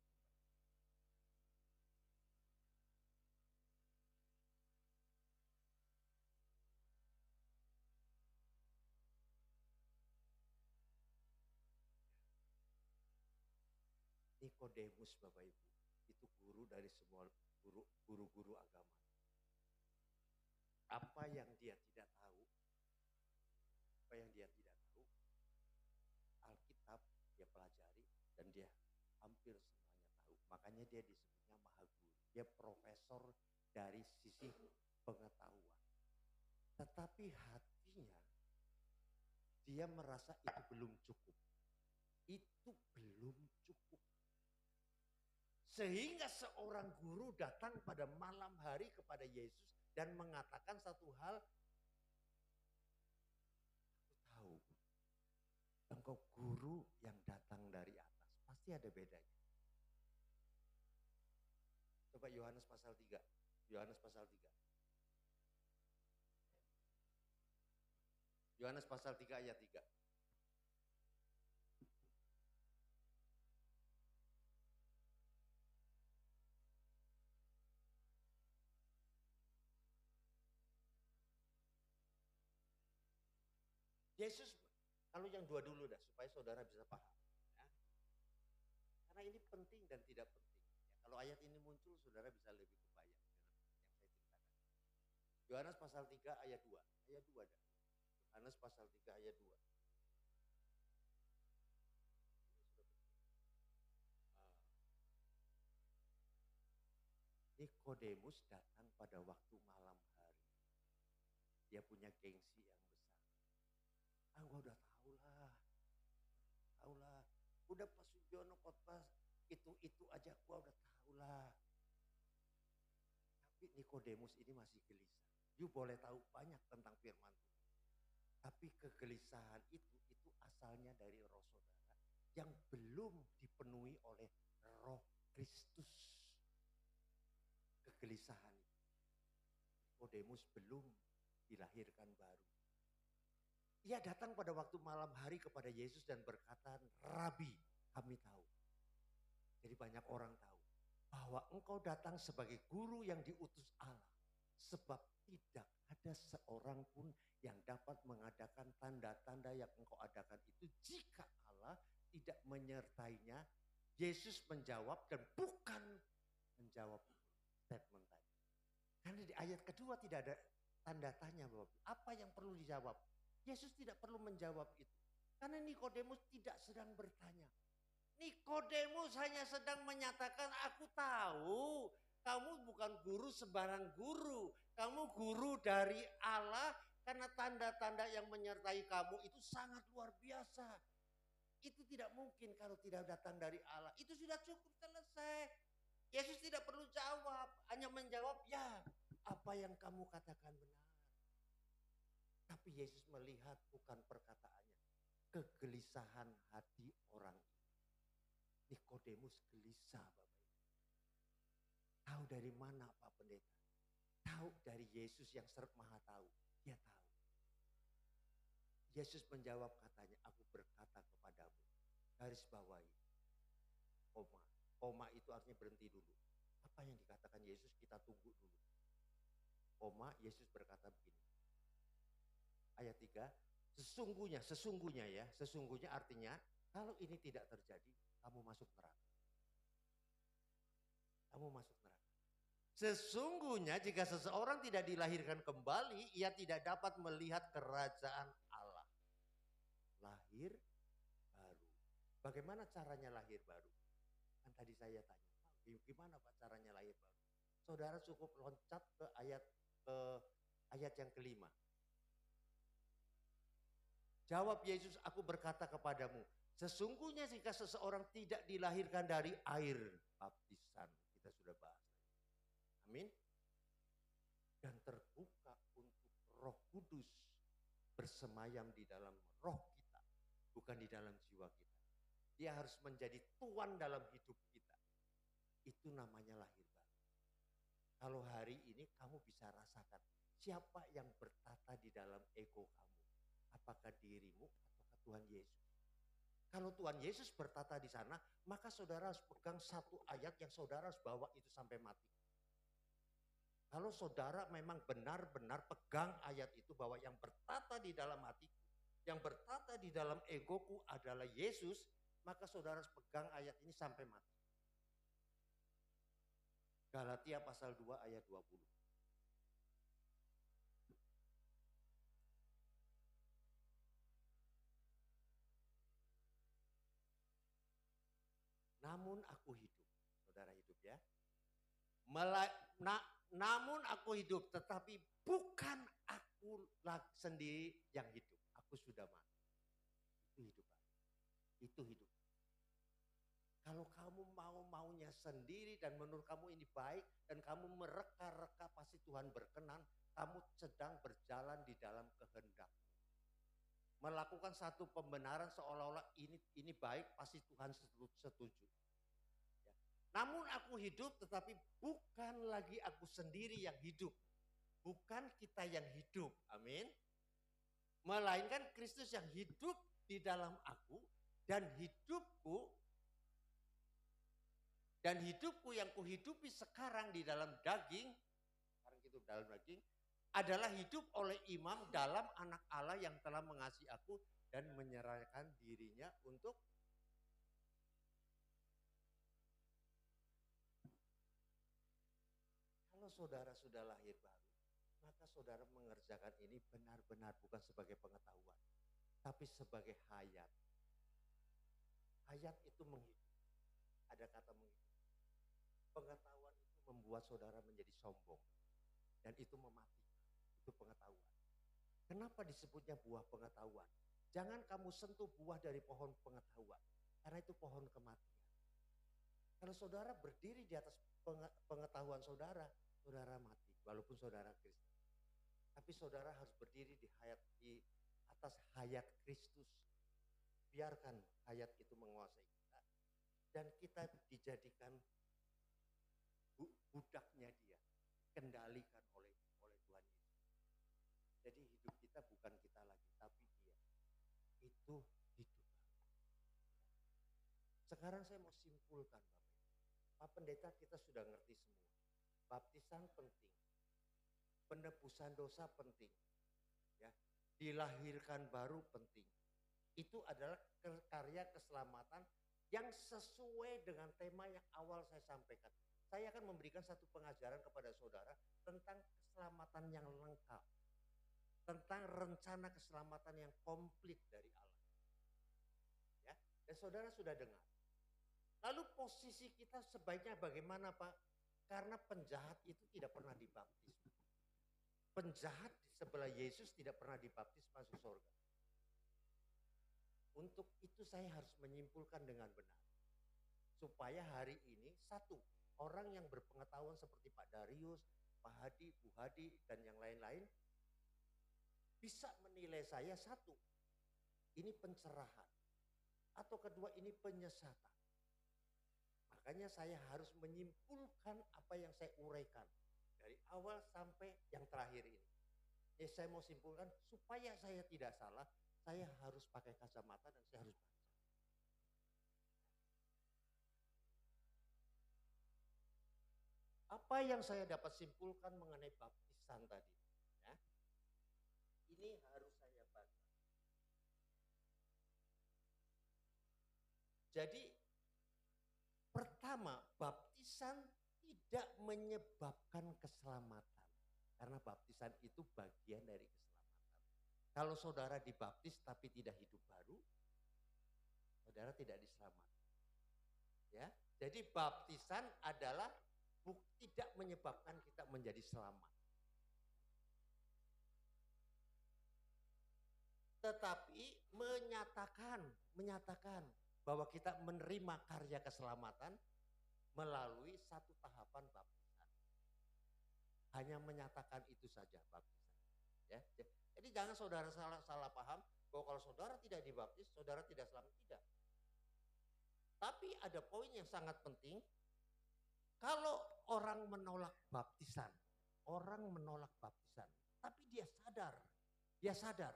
Nikodemus, Bapak Ibu, itu guru dari semua guru-guru agama. Apa yang dia tidak tahu, Alkitab dia pelajari dan dia hampir semuanya tahu. Makanya dia disebutnya maha guru. Dia profesor dari sisi pengetahuan. Tetapi hatinya dia merasa itu belum cukup. Itu belum cukup. Sehingga seorang guru datang pada malam hari kepada Yesus dan mengatakan satu hal, aku tahu engkau guru yang datang dari atas, pasti ada bedanya. Coba Yohanes pasal 3, Yohanes pasal 3. Yohanes pasal 3 ayat 3. Yesus, kalau yang dua dulu dah, supaya saudara bisa paham. Ya. Karena ini penting dan tidak penting. Ya, kalau ayat ini muncul, saudara bisa lebih kebayang dengan yang saya ceritakan. Yohanes pasal 3 ayat 2. Ayat 2 dah. Yohanes pasal 3 ayat 2. Nikodemus datang pada waktu malam hari. Dia punya gengsi yang besar. Gua udah tahu lah. Udah Pak Sugiono khotbah itu aja gua udah tahu lah. Tapi Nikodemus ini masih gelisah. You boleh tahu banyak tentang firman Tuhan. Tapi kegelisahan itu asalnya dari roh saudara yang belum dipenuhi oleh roh Kristus. Kegelisahan itu. Nikodemus belum dilahirkan baru. Ia datang pada waktu malam hari kepada Yesus dan berkata, "Rabi, kami tahu." Jadi banyak orang tahu bahwa engkau datang sebagai guru yang diutus Allah. Sebab tidak ada seorang pun yang dapat mengadakan tanda-tanda yang engkau adakan itu jika Allah tidak menyertainya. Yesus menjawab dan bukan menjawab statement tadi. Karena di ayat kedua tidak ada tanda tanya. Apa yang perlu dijawab? Yesus tidak perlu menjawab itu. Karena Nikodemus tidak sedang bertanya. Nikodemus hanya sedang menyatakan, aku tahu kamu bukan guru sembarang guru. Kamu guru dari Allah karena tanda-tanda yang menyertai kamu itu sangat luar biasa. Itu tidak mungkin kalau tidak datang dari Allah. Itu sudah cukup selesai. Yesus tidak perlu jawab. Hanya menjawab, ya apa yang kamu katakan benar. Tapi Yesus melihat bukan perkataannya, kegelisahan hati orang ini. Nikodemus gelisah, Bapak Ibu. Tahu dari mana Pak Pendeta? Tahu dari Yesus yang maha tahu. Dia tahu. Yesus menjawab katanya, aku berkata kepadamu. Garis bawahi. Koma. Koma itu artinya berhenti dulu. Apa yang dikatakan Yesus kita tunggu dulu. Koma, Yesus berkata begini. Ayat 3, sesungguhnya artinya kalau ini tidak terjadi, kamu masuk neraka. Kamu masuk neraka. Sesungguhnya jika seseorang tidak dilahirkan kembali, ia tidak dapat melihat kerajaan Allah. Lahir baru. Bagaimana caranya lahir baru? Kan tadi saya tanya, gimana Pak caranya lahir baru? Saudara cukup loncat ke ayat yang kelima. Jawab Yesus, aku berkata kepadamu, sesungguhnya jika seseorang tidak dilahirkan dari air baptisan, kita sudah bahas. Amin. Dan terbuka untuk Roh Kudus bersemayam di dalam roh kita, bukan di dalam jiwa kita. Dia harus menjadi tuan dalam hidup kita. Itu namanya lahir baru. Kalau hari ini kamu bisa rasakan siapa yang bertata di dalam ego kamu. Apakah dirimu atau Tuhan Yesus? Kalau Tuhan Yesus bertata di sana, maka saudara harus pegang satu ayat yang saudara harus bawa itu sampai mati. Kalau saudara memang benar-benar pegang ayat itu bahwa yang bertata di dalam hatiku, yang bertata di dalam egoku adalah Yesus, maka saudara harus pegang ayat ini sampai mati. Galatia pasal 2 ayat 20. Namun aku hidup, saudara hidup ya. Namun aku hidup, tetapi bukan aku sendiri yang hidup. Aku sudah mati. Itu hidup. Itu hidup. Kalau kamu mau-maunya sendiri dan menurut kamu ini baik dan kamu mereka-reka pasti Tuhan berkenan, kamu sedang berjalan di dalam kehendak-Mu. Melakukan satu pembenaran seolah-olah ini baik, pasti Tuhan setuju. Ya. Namun aku hidup tetapi bukan lagi aku sendiri yang hidup, bukan kita yang hidup. Amin. Melainkan Kristus yang hidup di dalam aku, dan hidupku yang kuhidupi sekarang di dalam daging, sekarang itu dalam daging, adalah hidup oleh iman dalam Anak Allah yang telah mengasihi aku dan menyerahkan dirinya untuk kalau saudara sudah lahir baru, maka saudara mengerjakan ini benar-benar bukan sebagai pengetahuan, tapi sebagai hayat. Hayat itu menghidup. Ada kata menghidup. Pengetahuan itu membuat saudara menjadi sombong. Dan itu mematikan. Itu pengetahuan. Kenapa disebutnya buah pengetahuan? Jangan kamu sentuh buah dari pohon pengetahuan. Karena itu pohon kematian. Kalau saudara berdiri di atas pengetahuan saudara, saudara mati. Walaupun saudara Kristen. Tapi saudara harus berdiri di atas hayat Kristus. Biarkan hayat itu menguasai kita. Dan kita dijadikan budaknya dia. Kendalikan oleh Tuhan Yesus. Jadi hidup kita bukan kita lagi, tapi dia. Itu hidup. Sekarang saya mau simpulkan Bapak. Pak Pendeta, kita sudah ngerti semua. Baptisan penting. Penebusan dosa penting. Ya. Dilahirkan baru penting. Itu adalah karya keselamatan yang sesuai dengan tema yang awal saya sampaikan. Saya akan memberikan satu pengajaran kepada saudara tentang keselamatan yang lengkap. Tentang rencana keselamatan yang komplit dari Allah. Ya, dan saudara sudah dengar. Lalu posisi kita sebaiknya bagaimana Pak? Karena penjahat itu tidak pernah dibaptis. Penjahat di sebelah Yesus tidak pernah dibaptis masuk surga. Untuk itu saya harus menyimpulkan dengan benar. Supaya hari ini satu, orang yang berpengetahuan seperti Pak Darius, Pak Hadi, Bu Hadi, dan yang lain-lain bisa menilai saya satu, ini pencerahan. Atau kedua ini penyesatan. Makanya saya harus menyimpulkan apa yang saya uraikan. Dari awal sampai yang terakhir ini. Saya mau simpulkan supaya saya tidak salah, saya harus pakai kacamata dan saya harus baca. Apa yang saya dapat simpulkan mengenai baptisan tadi? Ya. Ini harus saya baca. Jadi pertama, baptisan tidak menyebabkan keselamatan. Karena baptisan itu bagian dari keselamatan. Kalau saudara dibaptis tapi tidak hidup baru, saudara tidak diselamatkan. Ya, jadi baptisan adalah tidak menyebabkan kita menjadi selamat. Tetapi menyatakan bahwa kita menerima karya keselamatan melalui satu tahapan baptisan. Hanya menyatakan itu saja baptisan. Ya, jadi jangan saudara salah paham bahwa kalau saudara tidak dibaptis, saudara tidak selamat. Tidak. Tapi ada poin yang sangat penting. Kalau orang menolak baptisan, tapi dia sadar,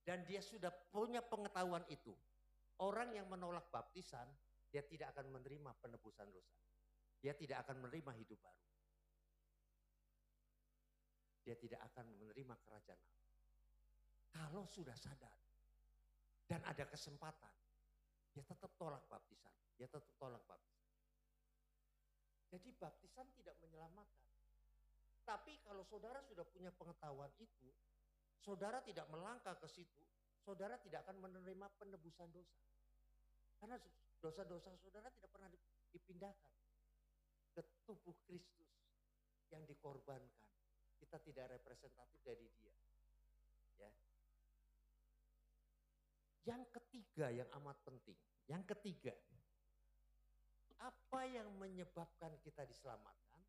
dan dia sudah punya pengetahuan itu. Orang yang menolak baptisan, dia tidak akan menerima penebusan dosa. Dia tidak akan menerima hidup baru. Dia tidak akan menerima kerajaan Allah. Kalau sudah sadar dan ada kesempatan, dia tetap tolak baptisan. Jadi baptisan tidak menyelamatkan. Tapi kalau saudara sudah punya pengetahuan itu, saudara tidak melangkah ke situ, saudara tidak akan menerima penebusan dosa. Karena dosa-dosa saudara tidak pernah dipindahkan ke tubuh Kristus yang dikorbankan. Kita tidak representatif dari dia. Ya. Yang ketiga yang amat penting. Apa yang menyebabkan kita diselamatkan?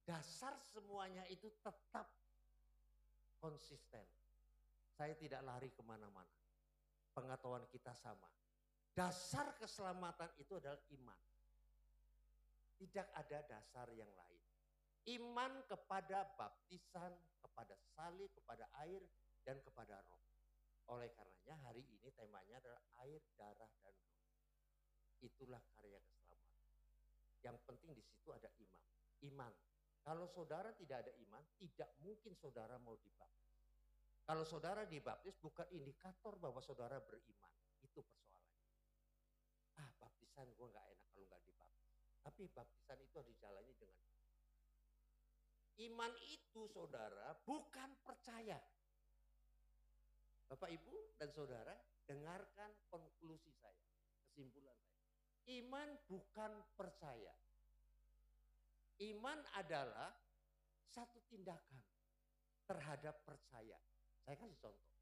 Dasar semuanya itu tetap konsisten. Saya tidak lari kemana-mana. Pengetahuan kita sama. Dasar keselamatan itu adalah iman. Tidak ada dasar yang lain. Iman kepada baptisan, kepada salib, kepada air, dan kepada roh. Oleh karenanya hari ini temanya adalah air, darah, dan roh. Itulah karya keselamatan. Yang penting di situ ada iman. Kalau saudara tidak ada iman, tidak mungkin saudara mau dibaptis. Kalau saudara dibaptis bukan indikator bahwa saudara beriman. Itu persoalannya. Baptisan gue gak enak kalau gak dibaptis. Tapi baptisan itu harus dijalani dengan iman itu saudara bukan percaya. Bapak Ibu dan saudara dengarkan konklusi saya, kesimpulan saya. Iman bukan percaya. Iman adalah satu tindakan terhadap percaya. Saya kasih contoh.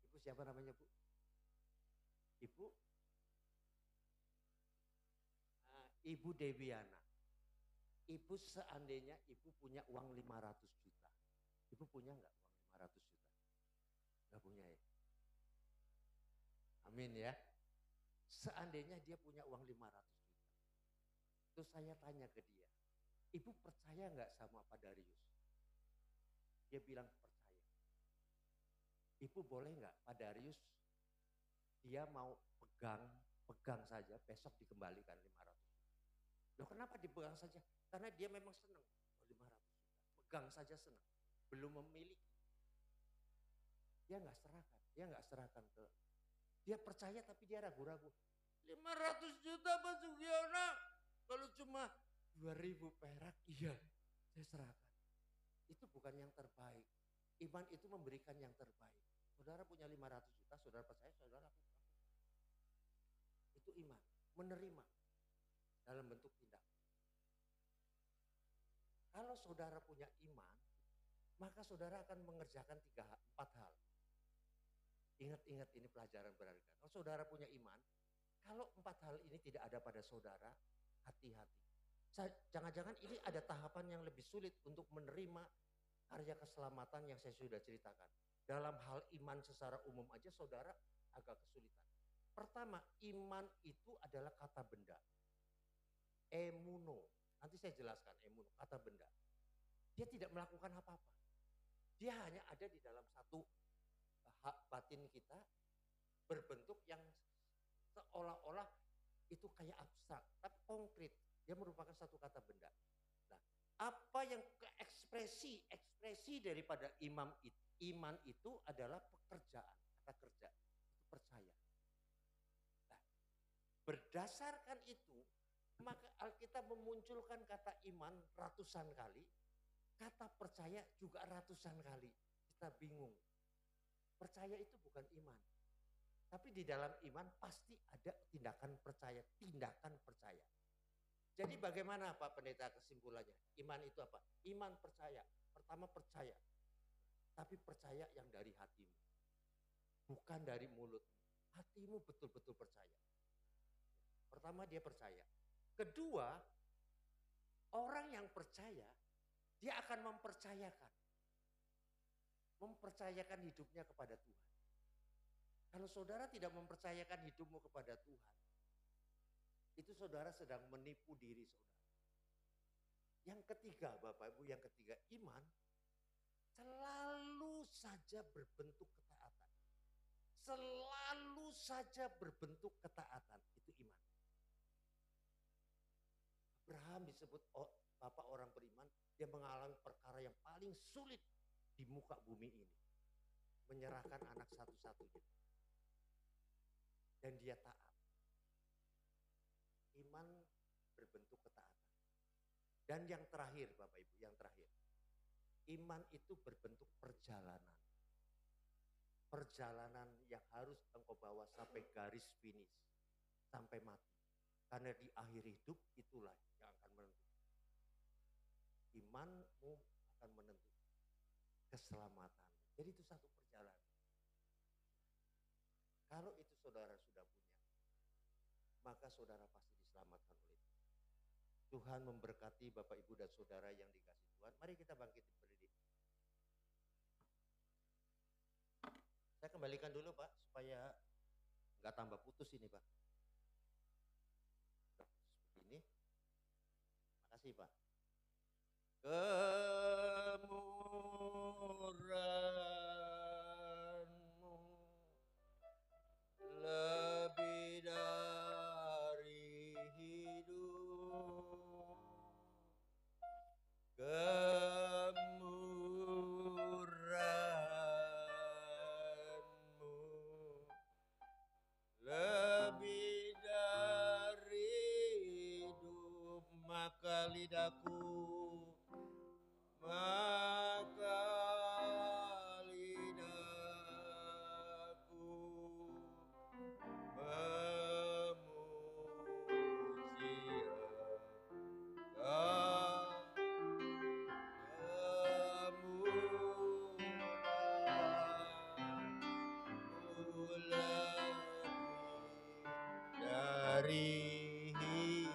Ibu siapa namanya Bu? Ibu? Ibu Deviana. Ibu seandainya ibu punya uang 500 juta. Ibu punya enggak uang 500 juta? Enggak punya ya? Amin ya. Seandainya dia punya uang 500 juta. Terus saya tanya ke dia, ibu percaya enggak sama Pak Darius? Dia bilang percaya. Ibu boleh enggak Pak Darius dia mau pegang saja besok dikembalikan 500 juta. Loh kenapa dipegang saja? Karena dia memang senang. 500 juta. Pegang saja senang. Belum memiliki. Dia nggak serahkan ke. Dia percaya tapi dia ragu-ragu. 500 juta Pak Sugiono. Kalau cuma 2.000 perak, iya saya serahkan. Itu bukan yang terbaik. Iman itu memberikan yang terbaik. Saudara punya 500 juta, saudara percaya, saudara lakukan. Itu iman. Menerima. Dalam bentuk tindakan. Kalau saudara punya iman, maka saudara akan mengerjakan 4 hal. Ingat-ingat ini pelajaran berharga. Kalau saudara punya iman, kalau 4 hal ini tidak ada pada saudara, hati-hati. Jangan-jangan ini ada tahapan yang lebih sulit untuk menerima karya keselamatan yang saya sudah ceritakan. Dalam hal iman secara umum aja saudara agak kesulitan. Pertama, iman itu adalah kata benda. Emuno. Nanti saya jelaskan emuno, kata benda. Dia tidak melakukan apa-apa. Dia hanya ada di dalam satu hak batin kita berbentuk yang seolah-olah itu kayak abstrak, tapi konkret. Dia merupakan satu kata benda. Nah, apa yang ekspresi daripada iman itu adalah pekerjaan, kata kerja, itu percaya. Nah, berdasarkan itu, maka Alkitab memunculkan kata iman ratusan kali, kata percaya juga ratusan kali. Kita bingung. Percaya itu bukan iman. Tapi di dalam iman pasti ada tindakan percaya. Jadi bagaimana Pak Pendeta kesimpulannya? Iman itu apa? Iman percaya. Pertama percaya. Tapi percaya yang dari hatimu. Bukan dari mulutmu. Hatimu betul-betul percaya. Pertama dia percaya. Kedua, orang yang percaya, dia akan mempercayakan hidupnya kepada Tuhan. Kalau saudara tidak mempercayakan hidupmu kepada Tuhan, itu saudara sedang menipu diri saudara. Yang ketiga, Bapak Ibu, iman selalu saja berbentuk ketaatan. Selalu saja berbentuk ketaatan, itu iman. Abraham disebut bapak orang beriman, dia mengalami perkara yang paling sulit di muka bumi ini. Menyerahkan anak satu-satunya. Dan dia taat. Iman berbentuk ketaatan. Dan yang terakhir Bapak Ibu, iman itu berbentuk perjalanan. Perjalanan yang harus engkau bawa sampai garis finish. Sampai mati. Karena di akhir hidup itulah yang akan menentukan. Imanmu akan menentukan keselamatan. Jadi itu satu perjalanan. Kalau itu saudara sudah punya, maka saudara pasti diselamatkan oleh Tuhan. Tuhan memberkati Bapak Ibu dan saudara yang dikasih Tuhan. Mari kita bangkit berdiri. Saya kembalikan dulu Pak, supaya nggak tambah putus ini Pak. Seperti ini. kasih Pak. Kemurahan-Mu lebih dari hidup. Kemurahan-Mu lebih dari hidup, maka lidahku memuji kemurahan-Mu lebih dari hidup.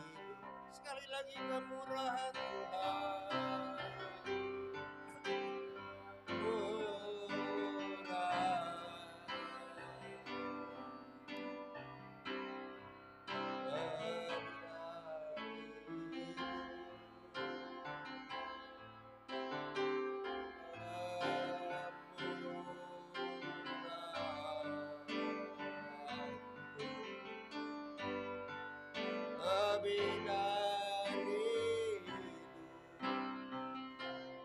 Sekali lagi kemurahan Tuhan. Lebih dari hidup,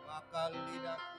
maka lidahku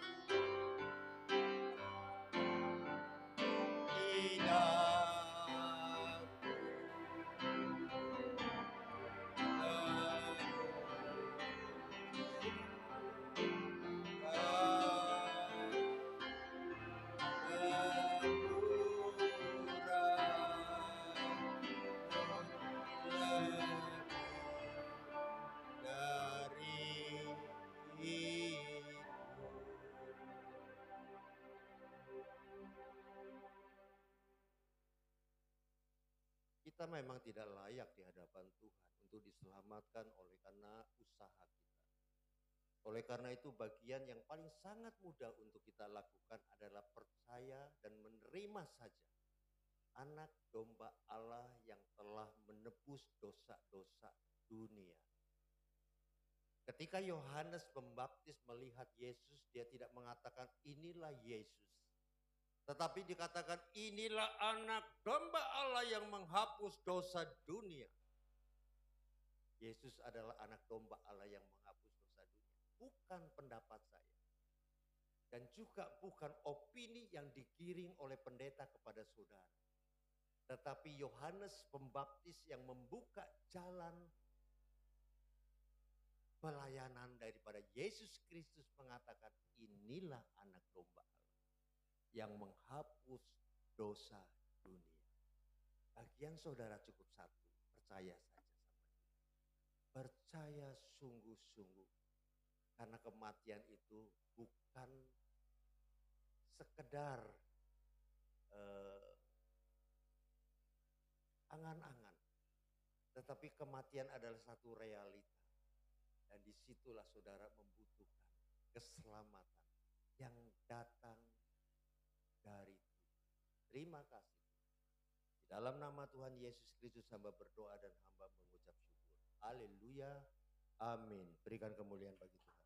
kita memang tidak layak di hadapan Tuhan untuk diselamatkan oleh karena usaha kita. Oleh karena itu bagian yang paling sangat mudah untuk kita lakukan adalah percaya dan menerima saja anak domba Allah yang telah menebus dosa-dosa dunia. Ketika Yohanes Pembaptis melihat Yesus, dia tidak mengatakan inilah Yesus. Tetapi dikatakan inilah anak domba Allah yang menghapus dosa dunia. Yesus adalah anak domba Allah yang menghapus dosa dunia. Bukan pendapat saya. Dan juga bukan opini yang digiring oleh pendeta kepada saudara. Tetapi Yohanes Pembaptis yang membuka jalan pelayanan daripada Yesus Kristus mengatakan inilah anak domba Allah yang menghapus dosa dunia. Bagian saudara cukup satu, percaya saja sama dia. Percaya sungguh-sungguh. Karena kematian itu bukan sekedar angan-angan. Tetapi kematian adalah satu realita. Dan disitulah saudara membutuhkan keselamatan yang datang dari Tuhan. Terima kasih. Di dalam nama Tuhan Yesus Kristus hamba berdoa dan hamba mengucap syukur. Haleluya. Amin. Berikan kemuliaan bagi Tuhan.